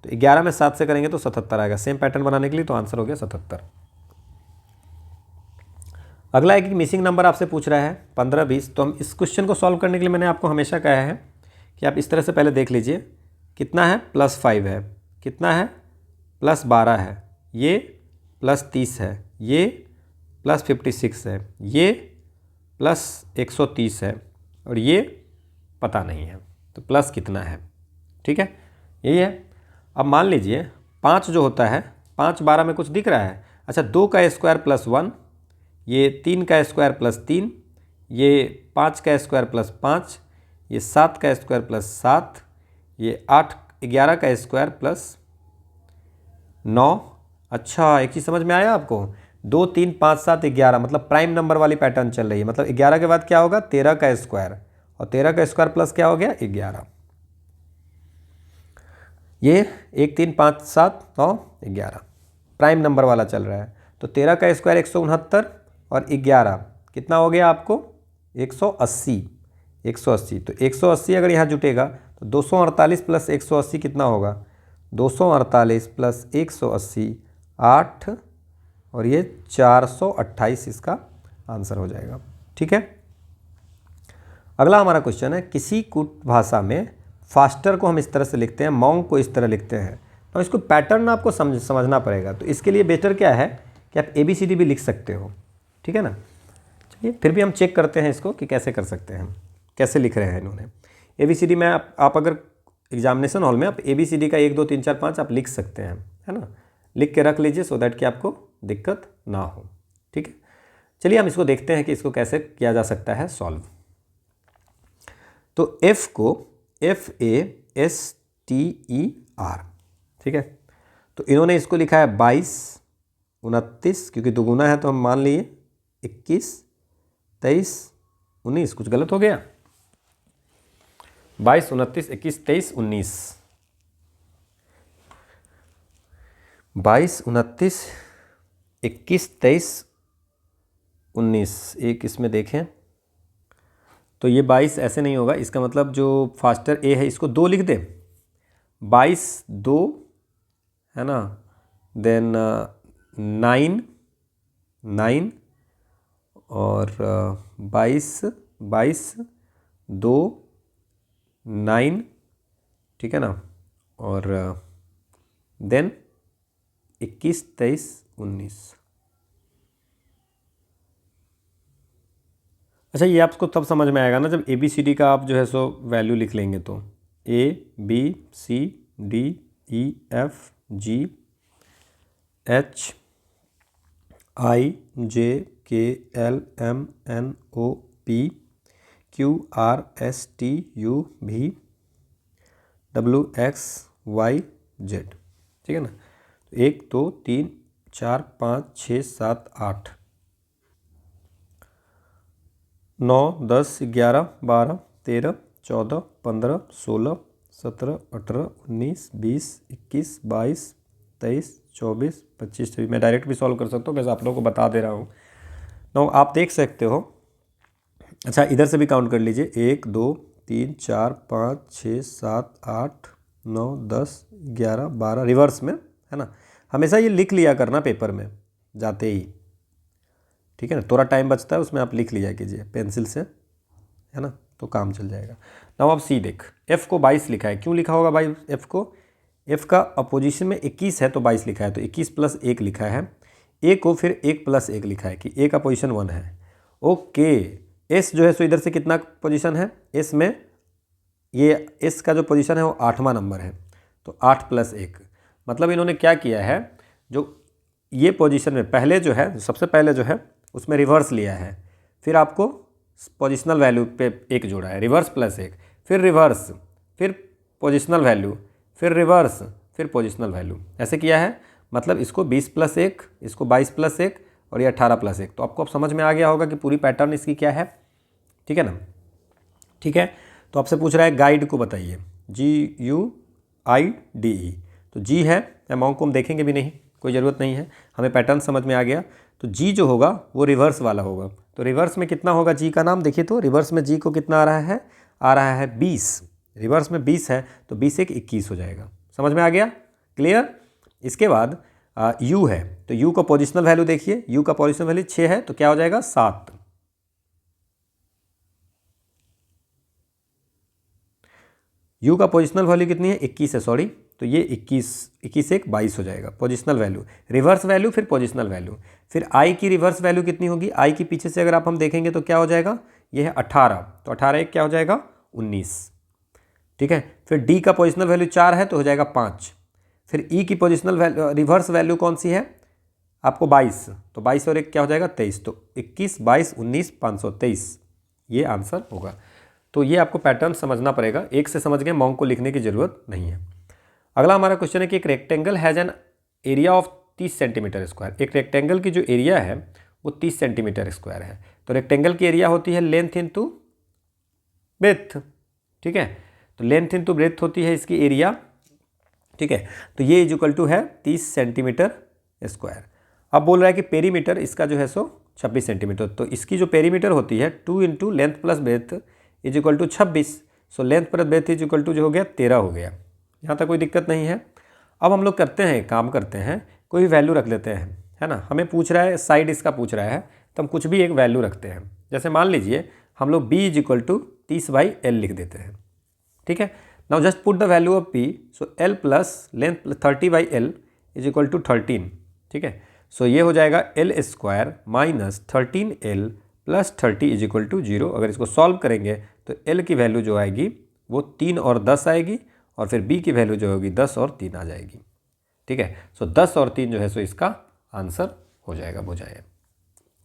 तो 11 में 7 से करेंगे तो 77 आएगा, सेम पैटर्न बनाने के लिए, तो आंसर हो गया 77। अगला है कि मिसिंग नंबर आपसे पूछ रहा है 15 20, तो हम इस क्वेश्चन को सॉल्व करने के लिए मैंने आपको हमेशा कहा है कि आप इस तरह से पहले देख लीजिए, कितना है, +5 है, कितना है, +12 है, ये +30 है, ये +56 है, ये +130 है, और ये पता नहीं है, तो प्लस कितना है, ठीक है, यही है। अब मान लीजिए 5 जो होता है, 5 12 में कुछ दिख रहा है, अच्छा 2 का स्क्वायर +1, ये 3 का स्क्वायर +3, ये 5 का स्क्वायर +5, ये 7 का स्क्वायर +7, ये 11 का स्क्वायर +9। अच्छा एक चीज़ समझ में आया आपको, 2 3 5 7 11, मतलब प्राइम नंबर वाली पैटर्न चल रही है, मतलब 11 के बाद क्या होगा, 13 का स्क्वायर, और 13 का स्क्वायर प्लस क्या हो गया, 11। ये 1 3 5 7 9 11 प्राइम नंबर वाला चल रहा है, तो 13 का स्क्वायर 169 और 11 कितना हो गया आपको, 180, 180, तो 180 अगर यहाँ जुटेगा तो 248 + 180 कितना होगा, 248 + 180 8 और ये 428 इसका आंसर हो जाएगा। ठीक है, अगला हमारा क्वेश्चन है, किसी कूट भाषा में फास्टर को हम इस तरह से लिखते हैं, मॉन्ग को इस तरह लिखते हैं। तो इसको पैटर्न आपको समझना पड़ेगा। तो इसके लिए बेटर क्या है कि आप ABCD भी लिख सकते हो। ठीक है ना, चलिए फिर भी हम चेक करते हैं इसको कि कैसे कर सकते हैं, कैसे लिख रहे हैं इन्होंने। ABCD में आप अगर एग्जामिनेशन हॉल में आप ABCD का 1 2 3 4 5 आप लिख सकते हैं, है ना, लिख के रख लीजिए, सो दैट कि आपको दिक्कत ना हो। ठीक है, चलिए हम इसको देखते हैं कि इसको कैसे किया जा सकता है सॉल्व। तो F को FASTER, ठीक है, तो इन्होंने इसको लिखा है 22 29, क्योंकि दुगुना है तो हम मान लिए 21 23 19। कुछ गलत हो गया? 22 29 21 23 19, 22 29 21 23 19। एक इसमें देखें तो ये 22 ऐसे नहीं होगा, इसका मतलब जो फास्टर ए है इसको 2 लिख दे, 22 2, है ना, देन 9 9 और 22 22 2 9, ठीक है ना, और देन 21 23 19। अच्छा, ये आपको तब समझ में आएगा ना जब ABCD का आप जो है सो वैल्यू लिख लेंगे। तो A B C D E F G H I J K L M N O P Q R S T U V W X Y Z, ठीक है ना। 1 2 3 4 5 6 7 8 9 10 11 12 13 14 15 16 17 18 19 20 21 22 23 24 25 26। मैं डायरेक्ट भी सॉल्व कर सकता हूँ, वैसे आप लोगों को बता दे रहा हूँ। 9 आप देख सकते हो। अच्छा, इधर से भी काउंट कर लीजिए, 1 2 3 4 5 6 7 8 9 10 11 12, रिवर्स में, है ना। हमेशा ये लिख लिया करना पेपर में जाते ही, ठीक है ना, थोड़ा टाइम बचता है उसमें आप लिख लिया कीजिए पेंसिल से, है ना, तो काम चल जाएगा। नाउ आप सी देख, F को 22 लिखा है, क्यों लिखा होगा भाई F को? F का अपोजिशन में 21 है तो 22 लिखा है, तो 21 प्लस 1 लिखा है। A को फिर 1 प्लस 1 लिखा है कि A का पोजीशन 1 है। ओके, S जो है सो इधर से कितना पोजीशन है? S में ये S का जो पोजीशन है वो 8वां नंबर है, तो 8 प्लस 1, मतलब इन्होंने क्या किया है, जो ये पोजीशन में पहले जो है, सबसे पहले जो है उसमें रिवर्स लिया है, फिर आपको पोजिशनल वैल्यू पे 1 जोड़ा है, रिवर्स प्लस 1, फिर रिवर्स, फिर पोजिशनल वैल्यू, फिर रिवर्स, फिर पोजिशनल वैल्यू, ऐसे किया है। मतलब इसको 20 प्लस 1, इसको 22 प्लस 1 और ये 18 प्लस 1। तो आपको अब समझ में आ गया होगा कि पूरी पैटर्न इसकी क्या है, ठीक है ना। ठीक है, तो आपसे पूछ रहा है गाइड को बताइए, GUIDE, तो जी है, अमाउंट को हम देखेंगे भी नहीं, कोई ज़रूरत नहीं है, हमें पैटर्न समझ में आ गया। तो जी जो होगा वो रिवर्स वाला होगा, तो रिवर्स में कितना होगा जी का नाम देखिए, तो रिवर्स में जी को कितना आ रहा है 20, रिवर्स में 20 है तो 20 1 21 हो जाएगा। समझ में आ गया? क्लियर? इसके बाद यू है, तो यू का पोजिशनल वैल्यू देखिए, यू का पोजिशनल वैल्यू 6 है तो क्या हो जाएगा 7। यू का पोजिशनल वैल्यू कितनी है? 21 है, सॉरी, तो ये 21 1 22 हो जाएगा पोजिशनल वैल्यू, रिवर्स वैल्यू फिर पोजिशनल वैल्यू। फिर आई की रिवर्स वैल्यू कितनी होगी? आई की पीछे से अगर आप हम देखेंगे तो क्या हो जाएगा, ये है 18, तो 18 1 क्या हो जाएगा 19, ठीक है। फिर डी का पोजिशनल वैल्यू 4 है तो हो जाएगा 5। फिर ई की पोजिशनल वैल्यू रिवर्स वैल्यू कौन सी है आपको? 22, तो 22 और 1 क्या हो जाएगा 23, तो 21 22 19 523, ये आंसर होगा। तो ये आपको पैटर्न समझना पड़ेगा, एक से समझ गए, मॉन्ग को लिखने की जरूरत नहीं है। अगला हमारा क्वेश्चन है कि एक rectangle has an area of 30 centimetre square. एक रेक्टेंगल की जो एरिया है वो 30 सेंटीमीटर स्क्वायर है। तो रेक्टेंगल की एरिया होती है लेंथ इनटू ब्रेथ, ठीक है, तो लेंथ इनटू ब्रेथ होती है इसकी एरिया, ठीक है। तो ये इज इक्वल टू है 30 सेंटीमीटर स्क्वायर। अब बोल रहा है कि पेरीमीटर इसका जो है सो 26 सेंटीमीटर, तो इसकी जो पेरीमीटर होती है 2 into length plus breadth is equal to 26, so length plus breadth is equal to जो हो गया 13 हो गया। यहाँ तक कोई दिक्कत नहीं है। अब हम लोग करते हैं, काम करते हैं, कोई भी वैल्यू रख लेते हैं, है ना, हमें पूछ रहा है साइड इसका पूछ रहा है, तो हम कुछ भी एक वैल्यू रखते हैं। जैसे मान लीजिए हम लोग b is equal to 30/L लिख देते हैं, ठीक है। Now just put the value of b, so L plus length 30/L is equal to 13, ठीक है। सो ये हो जाएगा L² minus 13L plus 30 is equal to 0। अगर इसको सॉल्व करेंगे तो L की वैल्यू जो आएगी वो 3 और 10 आएगी, और फिर B की वैल्यू जो होगी 10 और 3 आ जाएगी, ठीक है। सो 10 और 3 जो है सो इसका आंसर हो जाएगा, बुझाएं,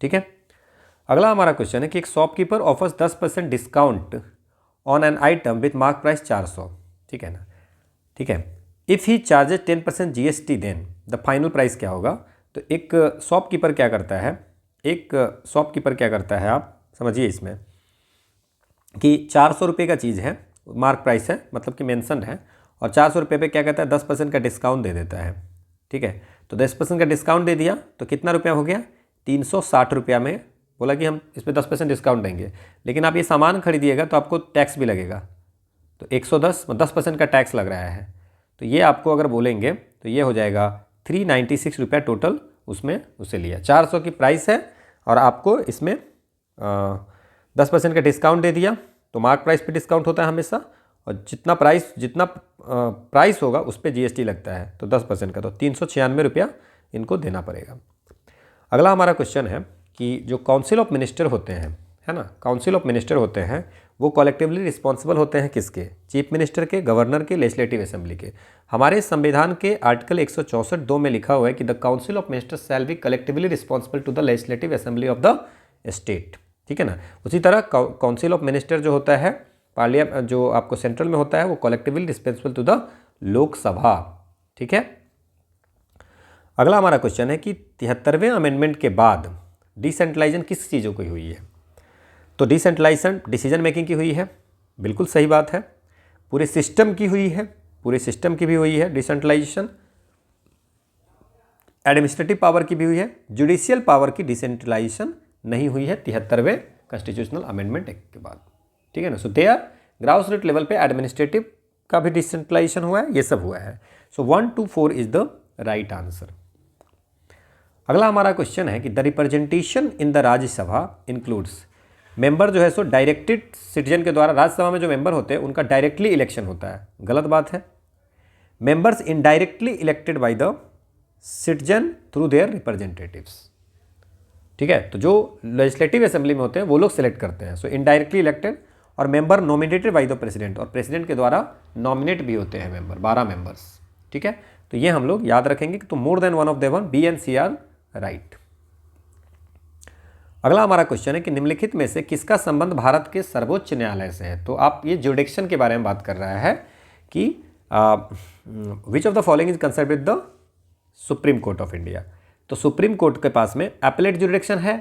ठीक है। अगला हमारा क्वेश्चन है कि एक shopkeeper offers 10% discount on an item with mark price 400, ठीक है ना, ठीक है। If he charges 10% GST then the final price क्या होगा। तो एक शॉपकीपर क्या करता है, आप समझिए इसमें कि 400 रुपये का चीज़ है, मार्क प्राइस है, मतलब कि मेंशन है, और 400 रुपये पे क्या कहता है 10% का डिस्काउंट दे देता है, ठीक है। तो 10% का डिस्काउंट दे दिया तो कितना रुपया हो गया, 360 रुपया में बोला कि हम इस पर 10% डिस्काउंट देंगे। लेकिन आप ये सामान खरीदिएगा तो आपको टैक्स भी लगेगा, तो 10% का टैक्स लग रहा है। तो ये आपको अगर बोलेंगे तो ये हो जाएगा 396 रुपया टोटल, उसमें उसे लिया 400 की प्राइस है, और आपको इसमें 10% का डिस्काउंट दे दिया। तो मार्क प्राइस पे डिस्काउंट होता है हमेशा, और जितना प्राइस होगा उस पर GST लगता है, तो 10% का, तो 396 रुपया इनको देना पड़ेगा। अगला हमारा क्वेश्चन है कि जो काउंसिल ऑफ मिनिस्टर होते हैं, है ना, काउंसिल ऑफ मिनिस्टर होते हैं वो कलेक्टिवली रिस्पॉन्सिबल होते हैं किसके, चीफ मिनिस्टर के, गवर्नर के, लेजिस्लेटिव असेंबली के। हमारे संविधान के आर्टिकल 164(2) में लिखा हुआ है कि the council of minister shall be collectively responsible to the legislative assembly of the state, ठीक है ना। उसी तरह काउंसिल ऑफ मिनिस्टर जो होता है पार्लियामेंट, जो आपको सेंट्रल में होता है, वो collectively responsible to the Lok Sabha, ठीक है। अगला हमारा क्वेश्चन है कि 73वें अमेंडमेंट के बाद डिसेंट्रलाइजेशन किस चीज़ों की हुई है। तो डिसेंट्रलाइजेशन डिसीजन मेकिंग की हुई है, बिल्कुल सही बात है। पूरे सिस्टम की हुई है, पूरे सिस्टम की भी हुई है डिसेंट्रलाइजेशन। एडमिनिस्ट्रेटिव पावर की भी हुई है, जुडिशियल पावर की डिसेंट्रलाइजेशन नहीं हुई है 73वें कॉन्स्टिट्यूशनल अमेंडमेंट एक्ट के बाद, ठीक है ना। So there ground root level पे एडमिनिस्ट्रेटिव का भी डिसेंट्रलाइजेशन हुआ है, ये सब हुआ है। So 1 to 4 is the right answer. अगला हमारा क्वेश्चन है कि the representation in the Rajya Sabha includes, member जो है सो डायरेक्टेड सिटीजन के द्वारा, राज्यसभा में जो मेंबर होते हैं उनका डायरेक्टली इलेक्शन होता है, गलत बात है। Members indirectly elected by the citizen through their representatives, ठीक है। तो जो लेजिस्लेटिव असेंबली में होते हैं वो लोग सिलेक्ट करते हैं, सो इनडायरेक्टली इलेक्टेड। और member nominated by the president, और प्रेसिडेंट के द्वारा नॉमिनेट भी होते हैं मेंबर, 12 मेंबर्स, ठीक है। तो ये हम लोग याद रखेंगे कि तो more than one of them, B and C are right. अगला हमारा क्वेश्चन है कि निम्नलिखित में से किसका संबंध भारत के सर्वोच्च न्यायालय से है। तो आप ये जुडिक्शन के बारे में बात कर रहा है कि विच of the following is concern with the supreme court of India. तो सुप्रीम कोर्ट के पास में एपेलेट जुडिक्शन है,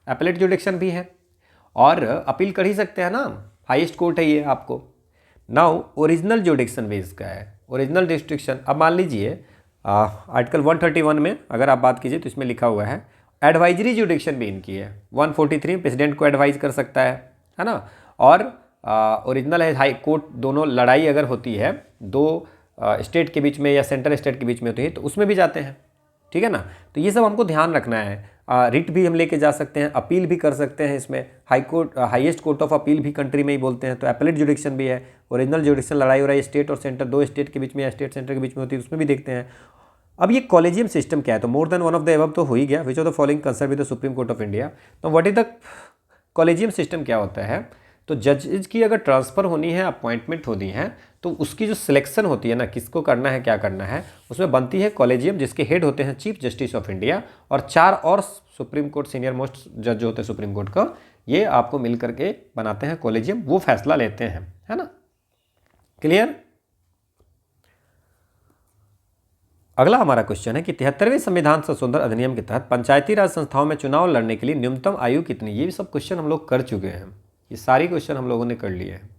एपेलेट जुडिक्शन भी है, और अपील कर ही सकते हैं ना, हाईएस्ट कोर्ट है ये आपको। नाउ ओरिजिनल जुडिक्शन बेस का है, ओरिजिनल जुडिक्शन। अब मान लीजिए आर्टिकल 131 में अगर आप बात कीजिए तो इसमें लिखा हुआ है एडवाइजरी जुडिक्शन भी इनकी है। 143 प्रेसिडेंट को एडवाइज कर सकता है ना। और ओरिजिनल है हाई कोर्ट, दोनों लड़ाई अगर होती है दो स्टेट के बीच में या सेंट्रल स्टेट के बीच में होती है तो उसमें भी जाते हैं, ठीक है ना। तो ये सब हमको ध्यान रखना है। रिट भी हम लेके जा सकते हैं, अपील भी कर सकते हैं इसमें। High court, highest court of appeal भी कंट्री में ही बोलते हैं। तो एपेलेट जुडिक्शन भी है, ओरिजिनल जुडिक्शन लड़ाई हो रही है स्टेट और सेंटर, दो स्टेट के बीच में या स्टेट सेंटर के बीच में होती है, उसमें भी देखते हैं। अब ये कॉलेजियम सिस्टम क्या है, तो more than one of the above तो हो ही गया। Which of the following concern with the supreme court of India. तो what is the collegium system क्या होता है, तो जजेज की अगर ट्रांसफ़र होनी है, अपॉइंटमेंट होनी है, तो उसकी जो सिलेक्शन होती है ना, किसको करना है क्या करना है, उसमें बनती है कॉलेजियम, जिसके हेड होते हैं चीफ जस्टिस ऑफ इंडिया और 4 और सुप्रीम कोर्ट सीनियर मोस्ट जज जो होते हैं सुप्रीम कोर्ट का, ये आपको मिल करके बनाते हैं कॉलेजियम, वो फैसला लेते हैं, है ना। क्लियर। अगला हमारा क्वेश्चन है कि 73वें संविधान संशोधन अधिनियम के तहत पंचायती राज संस्थाओं में चुनाव लड़ने के लिए न्यूनतम आयु कितनी। ये भी सब क्वेश्चन हम लोग कर चुके हैं, ये सारी क्वेश्चन हम लोगों ने कर लिए हैं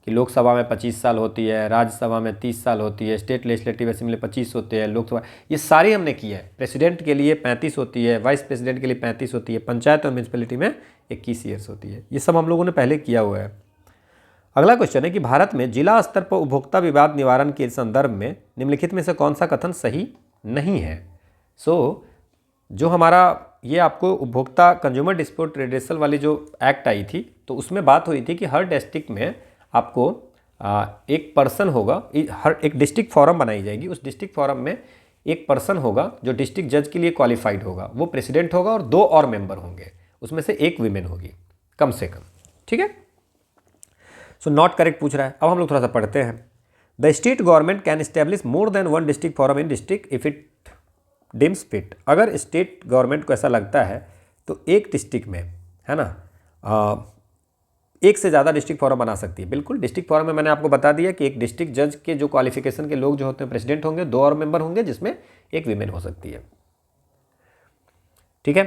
कि लोकसभा में 25 साल होती है, राज्यसभा में 30 साल होती है, स्टेट लेजिस्लेटिव असेंबली 25 होते हैं, लोकसभा, ये सारी हमने की है। प्रेसिडेंट के लिए 35 होती है, वाइस प्रेसिडेंट के लिए 35 होती है, पंचायत और म्यूनसिपैलिटी में 21 ईयर्स होती है। ये सब हम लोगों ने पहले किया हुआ है। अगला क्वेश्चन है कि भारत में जिला स्तर पर उपभोक्ता विवाद निवारण के संदर्भ में निम्नलिखित में से कौन सा कथन सही नहीं है। सो जो हमारा ये आपको उपभोक्ता कंज्यूमर डिस्प्यूट रिड्रेसल वाली जो एक्ट आई थी, तो उसमें बात हुई थी कि हर डिस्ट्रिक्ट में आपको एक पर्सन होगा, हर एक डिस्ट्रिक्ट फोरम बनाई जाएगी। उस डिस्ट्रिक्ट फोरम में एक पर्सन होगा जो डिस्ट्रिक्ट जज के लिए क्वालिफाइड होगा, वो प्रेसिडेंट होगा और 2 और मेंबर होंगे, उसमें से एक वीमेन होगी कम से कम। ठीक है, सो नॉट करेक्ट पूछ रहा है। अब हम लोग थोड़ा सा पढ़ते हैं। The state government can establish more than 1 district forum in district if it dims fit. अगर स्टेट गवर्नमेंट को ऐसा लगता है तो एक डिस्ट्रिक्ट में, है ना, एक से ज़्यादा डिस्ट्रिक्ट फोरम बना सकती है। बिल्कुल, डिस्ट्रिक्ट फोरम में मैंने आपको बता दिया कि एक डिस्ट्रिक्ट जज के जो क्वालिफिकेशन के लोग जो होते हैं प्रेसिडेंट होंगे, 2 और मेंबर होंगे, जिसमें एक वीमेन हो सकती है। ठीक है,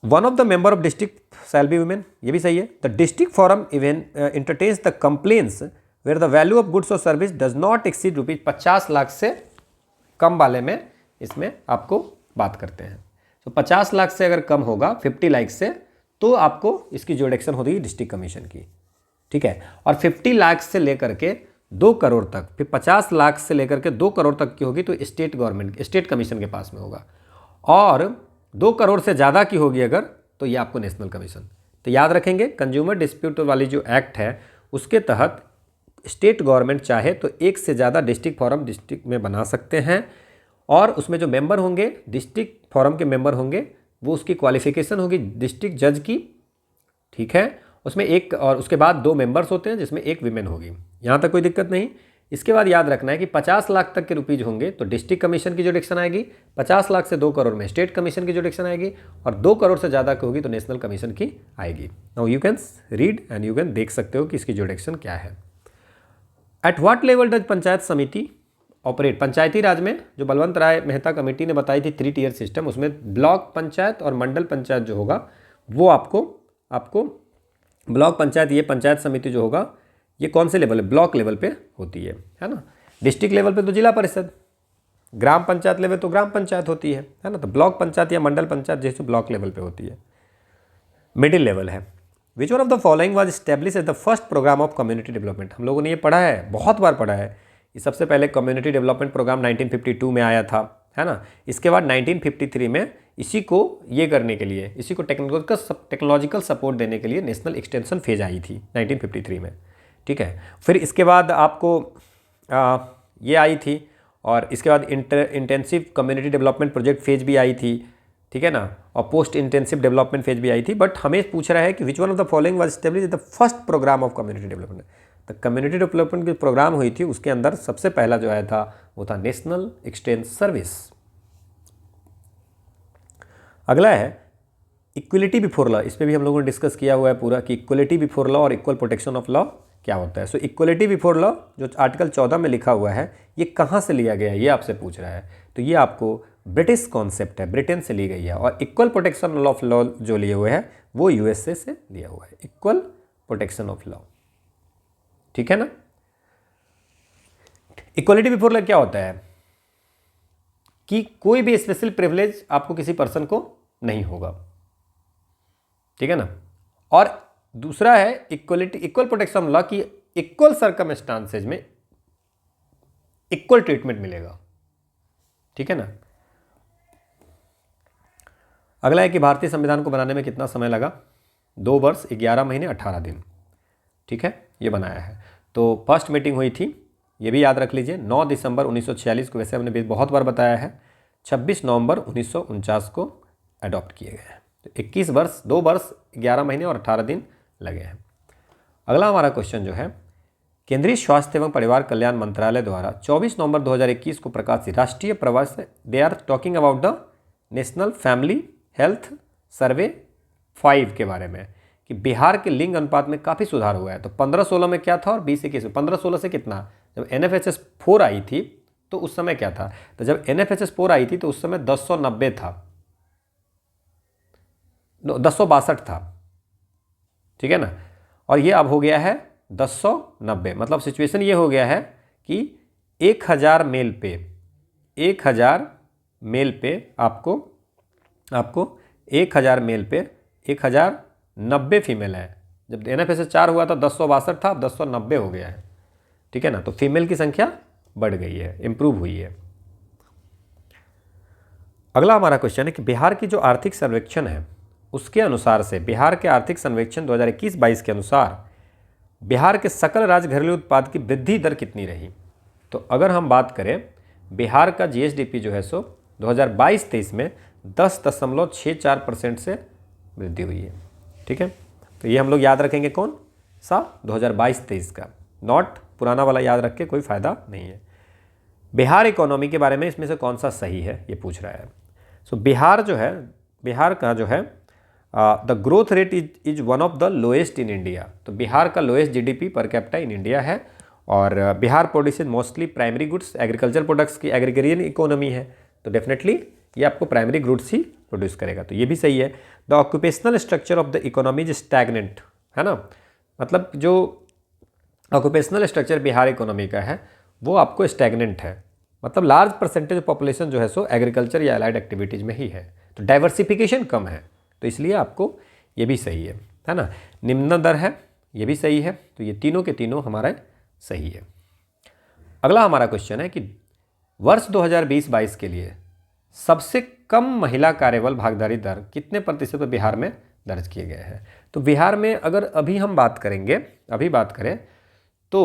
one of the member of district shall be women, ये भी सही है। The district forum even entertains the complaints where the value of goods और service does not exceed rupees 50 lakh से कम वाले में इसमें आपको बात करते हैं। तो 50 लाख से अगर कम होगा 50 लाख से, तो आपको इसकी जुडिक्शन होगी डिस्ट्रिक्ट कमीशन की। ठीक है, और 50 लाख से लेकर के 2 करोड़ तक, फिर 50 लाख से लेकर के 2 करोड़ तक की होगी तो स्टेट गवर्नमेंट, स्टेट कमीशन के पास में होगा। और 2 करोड़ से ज़्यादा की होगी अगर, तो ये आपको नेशनल कमीशन। तो याद रखेंगे, कंज्यूमर डिस्प्यूट वाली जो एक्ट है उसके तहत स्टेट गवर्नमेंट चाहे तो एक से ज़्यादा डिस्ट्रिक्ट फोरम डिस्ट्रिक्ट में बना सकते हैं, और उसमें जो मेंबर होंगे, डिस्ट्रिक्ट फोरम के मेंबर होंगे, वो उसकी क्वालिफिकेशन होगी डिस्ट्रिक्ट जज की। ठीक है, उसमें एक, और उसके बाद 2 मेंबर्स होते हैं जिसमें एक विमेन होगी। यहाँ तक कोई दिक्कत नहीं। इसके बाद याद रखना है कि 50 लाख तक के रुपीज़ होंगे तो डिस्ट्रिक्ट कमीशन की जुडिक्शन आएगी, 50 लाख से 2 करोड़ में स्टेट कमीशन की जुडिक्शन आएगी, और 2 करोड़ से ज़्यादा की होगी तो नेशनल कमीशन की आएगी। Now you can read and you can देख सकते हो कि इसकी जुडिक्शन क्या है। At what level does panchayat समिति ऑपरेट। पंचायती राज में जो बलवंत राय मेहता कमेटी ने बताई थी 3 टियर सिस्टम, उसमें ब्लॉक पंचायत और मंडल पंचायत जो होगा वो आपको ब्लॉक पंचायत, ये पंचायत समिति जो होगा ये कौन से लेवल है, ब्लॉक लेवल पे होती है ना। डिस्ट्रिक्ट लेवल पे तो जिला परिषद, ग्राम पंचायत लेवल तो ग्राम पंचायत होती है ना। तो ब्लॉक पंचायत या मंडल पंचायत जैसे ब्लॉक लेवल पे होती है। मिडिल लेवल है। Which one of the following was establish as the first programme of community development. हम लोगों ने ये पढ़ा है, बहुत बार पढ़ा है। ये सबसे पहले कम्युनिटी डेवलपमेंट प्रोग्राम 1952 में आया था, है ना। इसके बाद 1953 में इसी को ये करने के लिए, इसी को टेक्नोलॉजिकल सपोर्ट देने के लिए नेशनल एक्सटेंशन फेज आई थी 1953 में। ठीक है, फिर इसके बाद आपको ये आई थी, और इसके बाद intensive community development project phase भी आई थी। ठीक है ना, और पोस्ट इंटेंसिव डेवलपमेंट फेज भी आई थी। बट हमें पूछ रहा है कि which one of the following was establish the first programme of community development. तो कम्युनिटी डेवलपमेंट की प्रोग्राम हुई थी, उसके अंदर सबसे पहला जो आया था वो था नेशनल एक्सटेंस सर्विस। अगला है इक्वलिटी बिफोर लॉ। इस पर भी हम लोगों ने डिस्कस किया हुआ है पूरा कि इक्वलिटी बिफोर लॉ और इक्वल प्रोटेक्शन ऑफ लॉ क्या होता है। सो इक्वलिटी बिफोर लॉ जो आर्टिकल 14 में लिखा हुआ है, ये कहाँ से लिया गया है, ये आपसे पूछ रहा है। तो ये आपको ब्रिटिश कॉन्सेप्ट है, ब्रिटेन से ली गई है। और इक्वल प्रोटेक्शन ऑफ लॉ जो लिए हुए हैं वो यूएसए से लिया हुआ है, इक्वल प्रोटेक्शन ऑफ लॉ। ठीक है ना। इक्वलिटी बिफोर लॉ क्या होता है कि कोई भी स्पेशल प्रिविलेज आपको किसी पर्सन को नहीं होगा। ठीक है ना। और दूसरा है इक्वलिटी, इक्वल प्रोटेक्शन लॉ की इक्वल सर्कमस्टांसेज में इक्वल ट्रीटमेंट मिलेगा। ठीक है ना। अगला है कि भारतीय संविधान को बनाने में कितना समय लगा। 2 वर्ष 11 महीने 18 दिन। ठीक है, ये बनाया है। तो फर्स्ट मीटिंग हुई थी, ये भी याद रख लीजिए, 9 दिसंबर 1946 को। वैसे हमने बहुत बार बताया है। 26 नवंबर 1949 को अडॉप्ट किए गए हैं। तो 21 वर्ष, 2 वर्ष 11 महीने और 18 दिन लगे हैं। अगला हमारा क्वेश्चन जो है, केंद्रीय स्वास्थ्य एवं परिवार कल्याण मंत्रालय द्वारा 24 नवंबर 2021 को प्रकाशित राष्ट्रीय प्रवास, they are talking about the national family health survey 5 के बारे में, कि बिहार के लिंग अनुपात में काफ़ी सुधार हुआ है। तो 15-16 में क्या था और 20-21 में, 15-16 से कितना, जब NFHS 4 आई थी तो उस समय क्या था। तो जब NFHS 4 आई थी तो उस समय 1090 था, 1062 था। ठीक है ना। और ये अब हो गया है 1090। मतलब सिचुएशन ये हो गया है कि 1000 मेल पे, 1000 मेल पे आपको 1000 मेल पे 1090 फीमेल है। जब NFHS 4 हुआ था 1062 था, अब 1090 हो गया है। ठीक है ना। तो फीमेल की संख्या बढ़ गई है, इंप्रूव हुई है। अगला हमारा क्वेश्चन है कि बिहार की जो आर्थिक सर्वेक्षण है उसके अनुसार से बिहार के आर्थिक सर्वेक्षण 2021-22 के अनुसार बिहार के सकल राज्य घरेलू उत्पाद की वृद्धि दर कितनी रही। तो अगर हम बात करें बिहार का जीएसडीपी जो है सो 2022-23 में 10.64% से वृद्धि हुई है। ठीक है, तो ये हम लोग याद रखेंगे कौन सा 2022-23 का, नॉट पुराना वाला याद रख के कोई फ़ायदा नहीं है। बिहार इकोनॉमी के बारे में इसमें से कौन सा सही है ये पूछ रहा है। सो बिहार जो है, बिहार का जो है the growth rate is one of the lowest in India. तो बिहार का lowest GDP per capita in India है और Bihar produces mostly primary goods, agriculture products की एग्रीगेरियन इकोनॉमी है, तो डेफिनेटली ये आपको प्राइमरी गुड्स ही प्रोड्यूस करेगा, तो ये भी सही है। The occupational structure of the economy is stagnant, है ना, मतलब जो ऑक्यूपेशनल स्ट्रक्चर बिहार इकोनॉमी का है वो आपको स्टैगनेंट है, मतलब लार्ज परसेंटेज पॉपुलेशन जो है सो एग्रीकल्चर या अलाइड एक्टिविटीज़ में ही है, तो डाइवर्सिफिकेशन कम है, तो इसलिए आपको ये भी सही है ना। निम्न दर है, ये भी सही है, तो ये तीनों के तीनों हमारा सही है। अगला हमारा क्वेश्चन है कि वर्ष 2020-22 के लिए सबसे कम महिला कार्यबल भागीदारी दर कितने प्रतिशत बिहार में दर्ज किए गए हैं। तो बिहार में अगर अभी हम बात करें तो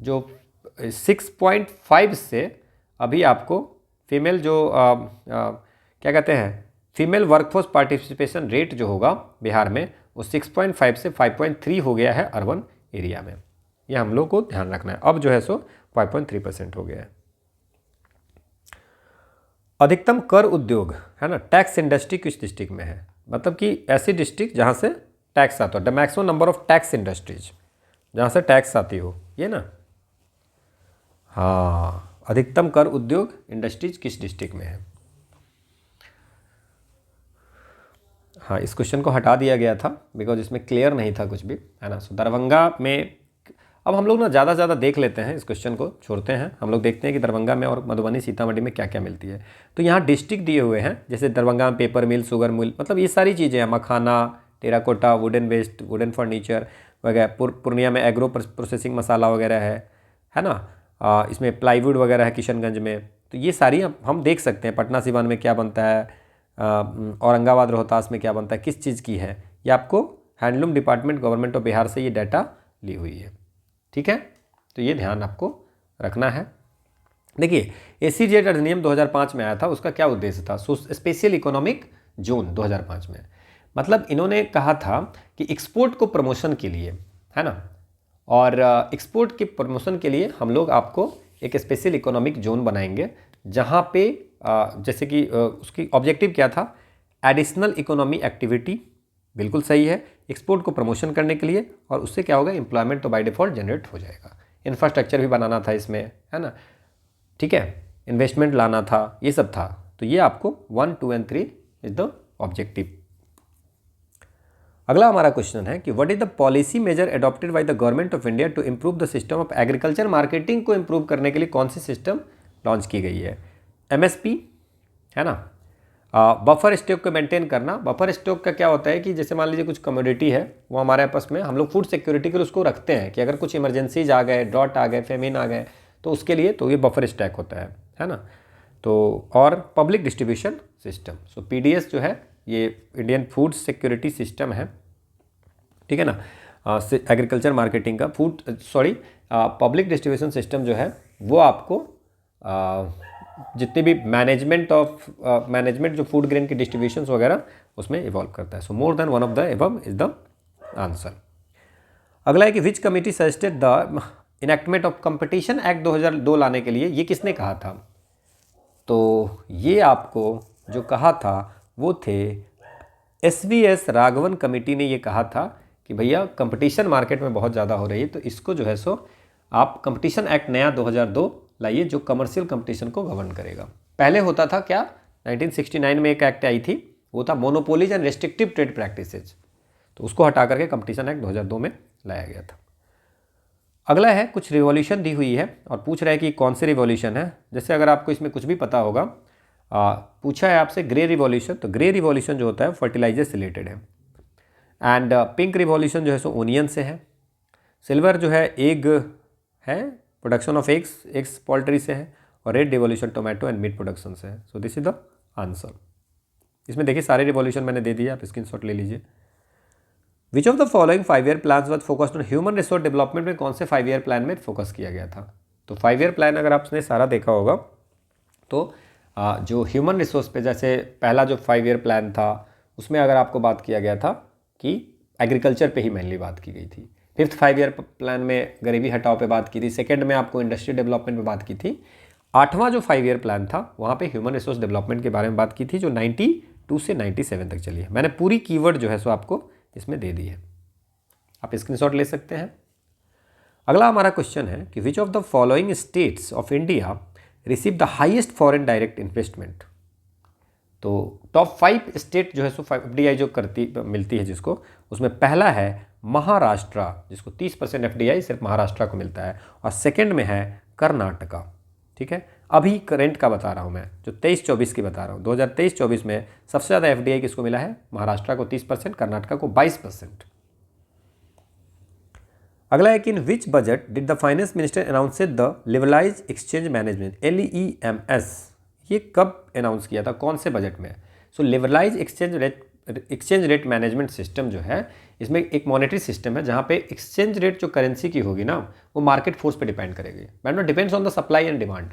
जो 6.5 से अभी आपको फीमेल जो क्या कहते हैं फीमेल वर्कफोर्स पार्टिसिपेशन रेट जो होगा बिहार में वो 6.5 से 5.3 हो गया है अर्बन एरिया में, यह हम लोग को ध्यान रखना है। अब जो है सो 5.3% हो गया है। अधिकतम कर उद्योग, है ना, टैक्स इंडस्ट्री किस डिस्ट्रिक्ट में है, मतलब कि ऐसी डिस्ट्रिक्ट जहाँ से टैक्स आता हो, the maximum number of tax industries, जहाँ से टैक्स आती हो, ये ना, हाँ, अधिकतम कर उद्योग इंडस्ट्रीज किस डिस्ट्रिक्ट में है। हाँ, इस क्वेश्चन को हटा दिया गया था बिकॉज इसमें क्लियर नहीं था कुछ भी, है ना। सो दरभंगा में, अब हम लोग ना ज़्यादा से ज़्यादा देख लेते हैं, इस क्वेश्चन को छोड़ते हैं, हम लोग देखते हैं कि दरभंगा में और मधुबनी सीतामढ़ी में क्या क्या मिलती है। तो यहाँ डिस्ट्रिक्ट दिए हुए हैं, जैसे दरभंगा में पेपर मिल, शुगर मिल, मतलब ये सारी चीज़ें हैं, makhana, terracotta, wooden waste, wooden furniture वगैरह। पूर्णिया में एग्रो प्रोसेसिंग मसाला वगैरह है ना, इसमें प्लाईवुड वगैरह है किशनगंज में। तो ये सारी हम देख सकते हैं, पटना सिवान में क्या बनता है, औरंगाबाद रोहतास में क्या बनता है, किस चीज़ की है, ये आपको handloom department government of Bihar से ये डाटा ली हुई है। ठीक है, तो ये ध्यान आपको रखना है। देखिए, एसीजेड अधिनियम 2005 में आया था, उसका क्या उद्देश्य था, स्पेशल इकोनॉमिक जोन 2005 में, मतलब इन्होंने कहा था कि एक्सपोर्ट को प्रमोशन के लिए, है ना, और एक्सपोर्ट के प्रमोशन के लिए हम लोग आपको एक स्पेशल इकोनॉमिक जोन बनाएंगे, जहाँ पे जैसे कि उसकी ऑब्जेक्टिव क्या था, एडिशनल इकोनॉमी एक्टिविटी, बिल्कुल सही है, एक्सपोर्ट को प्रमोशन करने के लिए, और उससे क्या होगा, एम्प्लॉयमेंट तो बाय डिफ़ॉल्ट जनरेट हो जाएगा। इंफ्रास्ट्रक्चर भी बनाना था इसमें, है ना, ठीक है, इन्वेस्टमेंट लाना था, ये सब था। तो ये आपको 1, 2 एंड 3 इज द ऑब्जेक्टिव। अगला हमारा क्वेश्चन है कि what is the policy measure adopted by the government of India to improve the system of agriculture marketing को इंप्रूव करने के लिए कौन सी सिस्टम लॉन्च की गई है। एमएसपी, है ना, बफर स्टॉक को मेंटेन करना। बफर स्टॉक का क्या होता है कि जैसे मान लीजिए कुछ कमोडिटी है, वो हमारे आपस में हम लोग फूड सिक्योरिटी के लिए उसको रखते हैं कि अगर कुछ इमरजेंसीज आ गए, ड्रॉट आ गए, फेमिन आ गए, तो उसके लिए तो ये बफर स्टॉक होता है ना। तो और पब्लिक डिस्ट्रीब्यूशन सिस्टम, सो पीडीएस जो है ये इंडियन फूड सिक्योरिटी सिस्टम है, ठीक है ना, एग्रीकल्चर मार्केटिंग का पब्लिक डिस्ट्रीब्यूशन सिस्टम जो है वो आपको जितने भी मैनेजमेंट जो फूड ग्रेन की डिस्ट्रीब्यूशंस वगैरह उसमें इवॉल्व करता है। So more than one of the above is the answer. अगला है कि which committee suggested the enactment of competition act 2002 लाने के लिए, ये किसने कहा था। तो ये आपको जो कहा था वो थे SVS राघवन कमेटी ने ये कहा था कि भैया कंपटीशन मार्केट में बहुत ज़्यादा हो रही है, तो इसको जो है सो आप कंपटीशन एक्ट नया 2002 लाइए जो कमर्शियल कंपटीशन को गवर्न करेगा। पहले होता था क्या, 1969 में एक एक्ट आई थी, वो था monopolies and restrictive trade practices, तो उसको हटा करके कंपटीशन एक्ट 2002 में लाया गया था। अगला है कुछ रिवॉल्यूशन दी हुई है और पूछ रहा है कि कौन सी रिवॉल्यूशन है। जैसे अगर आपको इसमें कुछ भी पता होगा, पूछा है आपसे ग्रे रिवॉल्यूशन, तो ग्रे रिवॉल्यूशन जो होता है फर्टिलाइजर से रिलेटेड है, एंड पिंक रिवॉल्यूशन जो है सो ओनियन से है, सिल्वर जो है एग है, प्रोडक्शन ऑफ एग्स पोल्ट्री से है, और rate revolution tomato and meat production से है। So this is the answer. इसमें देखिए सारे रिवॉल्यूशन मैंने दे दिया, आप स्क्रीनशॉट ले लीजिए। विच of the following 5 year plan was focused on human resource development में कौन से 5 ईयर प्लान में फोकस किया गया था? तो 5 ईयर प्लान अगर आपने सारा देखा होगा तो जो ह्यूमन रिसोर्स पे, जैसे पहला जो 5 ईयर प्लान था उसमें अगर आपको बात किया गया था कि एग्रीकल्चर पे ही मेनली बात की गई थी। 5th 5 ईयर प्लान में गरीबी हटाओ पे बात की थी। सेकंड में आपको इंडस्ट्री डेवलपमेंट पे बात की थी। 8वां जो 5 ईयर प्लान था वहाँ पे ह्यूमन रिसोर्स डेवलपमेंट के बारे में बात की थी, जो 92 से 97 तक चली है। मैंने पूरी कीवर्ड जो है सो आपको इसमें दे दी है, आप स्क्रीनशॉट ले सकते हैं। अगला हमारा क्वेश्चन है कि विच of the following states of India receive the highest foreign direct investment? तो टॉप 5 स्टेट जो है सो FDI जो मिलती है जिसको, उसमें पहला है महाराष्ट्र, जिसको 30% FDI सिर्फ महाराष्ट्र को मिलता है, और सेकंड में है कर्नाटका। ठीक है, अभी करेंट का बता रहा हूँ मैं, जो 23-24 की बता रहा हूँ। 2023-24 में सबसे ज़्यादा FDI किसको मिला है? महाराष्ट्र को 30%, कर्नाटका को 22%। अगला है कि in which budget did the finance minister announced the liberalize exchange management LEMS? ये कब अनाउंस किया था, कौन से बजट में? So liberalize exchange rate management system जो है, इसमें एक मॉनेटरी सिस्टम है जहाँ पे एक्सचेंज रेट जो करेंसी की होगी ना, वो मार्केट फोर्स पे डिपेंड करेगी। Madam depends on the supply and demand,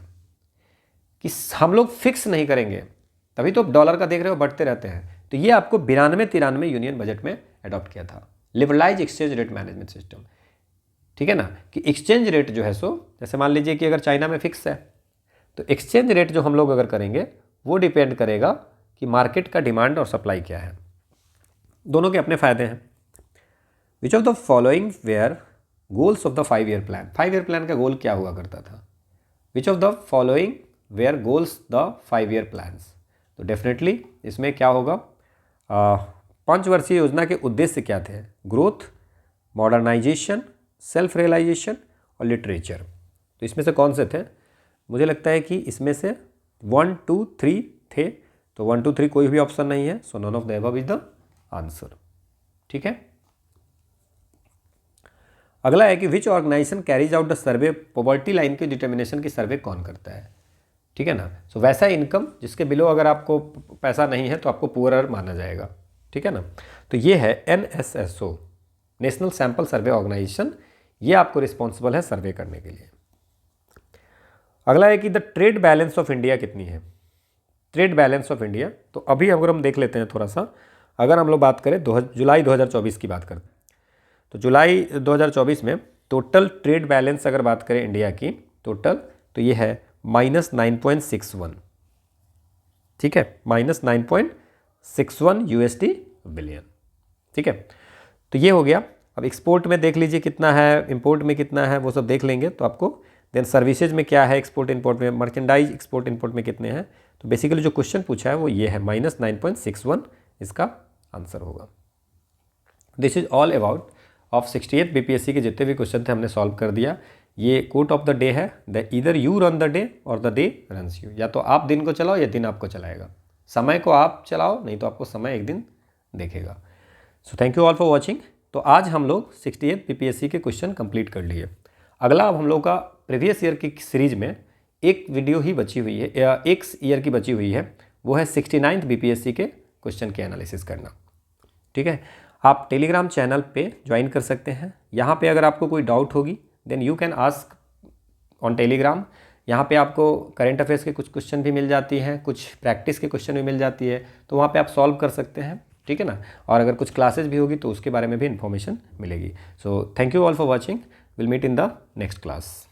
कि हम लोग फिक्स नहीं करेंगे, तभी तो डॉलर का देख रहे हो बढ़ते रहते हैं। तो ये आपको 92-93 यूनियन बजट में अडॉप्ट किया था, liberalise exchange rate management system. ठीक है ना, कि एक्सचेंज रेट जो है सो, जैसे मान लीजिए कि अगर चाइना में फिक्स है, तो एक्सचेंज रेट जो हम लोग अगर करेंगे वो डिपेंड करेगा कि मार्केट का डिमांड और सप्लाई क्या है। दोनों के अपने फायदे हैं। Which of the following were goals of the 5 year plan? 5 year plan का गोल क्या हुआ करता था? Which of the following were goals the 5 year plans? तो डेफिनेटली इसमें क्या होगा, पंचवर्षीय योजना के उद्देश्य क्या थे? ग्रोथ, मॉडर्नाइजेशन, सेल्फ रियलाइजेशन और लिटरेचर। तो इसमें से कौन से थे? मुझे लगता है कि इसमें से 1, 2, 3 थे, तो 1, 2, 3 कोई भी ऑप्शन नहीं है, so none of the above is the answer. ठीक है, अगला है कि which organization carries out the survey? Poverty line के डिटर्मिनेशन की सर्वे कौन करता है? ठीक है ना, सो वैसा इनकम जिसके बिलो अगर आपको पैसा नहीं है तो आपको पुअरर माना जाएगा। ठीक है ना, तो ये है NSSO, national sample survey organisation, ये आपको रिस्पॉन्सिबल है सर्वे करने के लिए। अगला है कि the trade balance of India कितनी है? ट्रेड बैलेंस ऑफ इंडिया, तो अभी अगर हम देख लेते हैं थोड़ा सा, अगर हम लोग बात करें जुलाई 2024 की बात करते हैं, तो जुलाई 2024 में टोटल ट्रेड बैलेंस अगर बात करें इंडिया की टोटल, तो ये है -9.61। ठीक है, -9.61 USD बिलियन। ठीक है, तो ये हो गया। अब एक्सपोर्ट में देख लीजिए कितना है, इंपोर्ट में कितना है, वो सब देख लेंगे तो आपको। देन सर्विसेज में क्या है, एक्सपोर्ट इंपोर्ट में, मर्चेंडाइज एक्सपोर्ट इंपोर्ट में कितने हैं। तो बेसिकली जो क्वेश्चन पूछा है वो ये है, -9.61 इसका आंसर होगा। This is all about of 68th BPSC के जितने भी क्वेश्चन थे हमने सॉल्व कर दिया। ये कोट ऑफ द डे है, the either you run the day और द डे रन्स यू। या तो आप दिन को चलाओ या दिन आपको चलाएगा। समय को आप चलाओ, नहीं तो आपको समय एक दिन देखेगा। सो thank you all for watching. तो आज हम लोग 68th BPSC के क्वेश्चन कंप्लीट कर लिए। अगला अब हम लोग का प्रीवियस ईयर की सीरीज में एक वीडियो ही बची हुई है, या एक ईयर की बची हुई है, वो है 69th BPSC के क्वेश्चन के एनालिसिस करना। ठीक है, आप टेलीग्राम चैनल पे ज्वाइन कर सकते हैं। यहाँ पे अगर आपको कोई डाउट होगी then you can ask on Telegram. यहाँ पे आपको करंट अफेयर्स के कुछ क्वेश्चन भी मिल जाती हैं, कुछ प्रैक्टिस के क्वेश्चन भी मिल जाती है, तो वहाँ पे आप सॉल्व कर सकते हैं। ठीक है ना, और अगर कुछ क्लासेस भी होगी तो उसके बारे में भी इन्फॉर्मेशन मिलेगी। So thank you all for watching, will meet in the next class.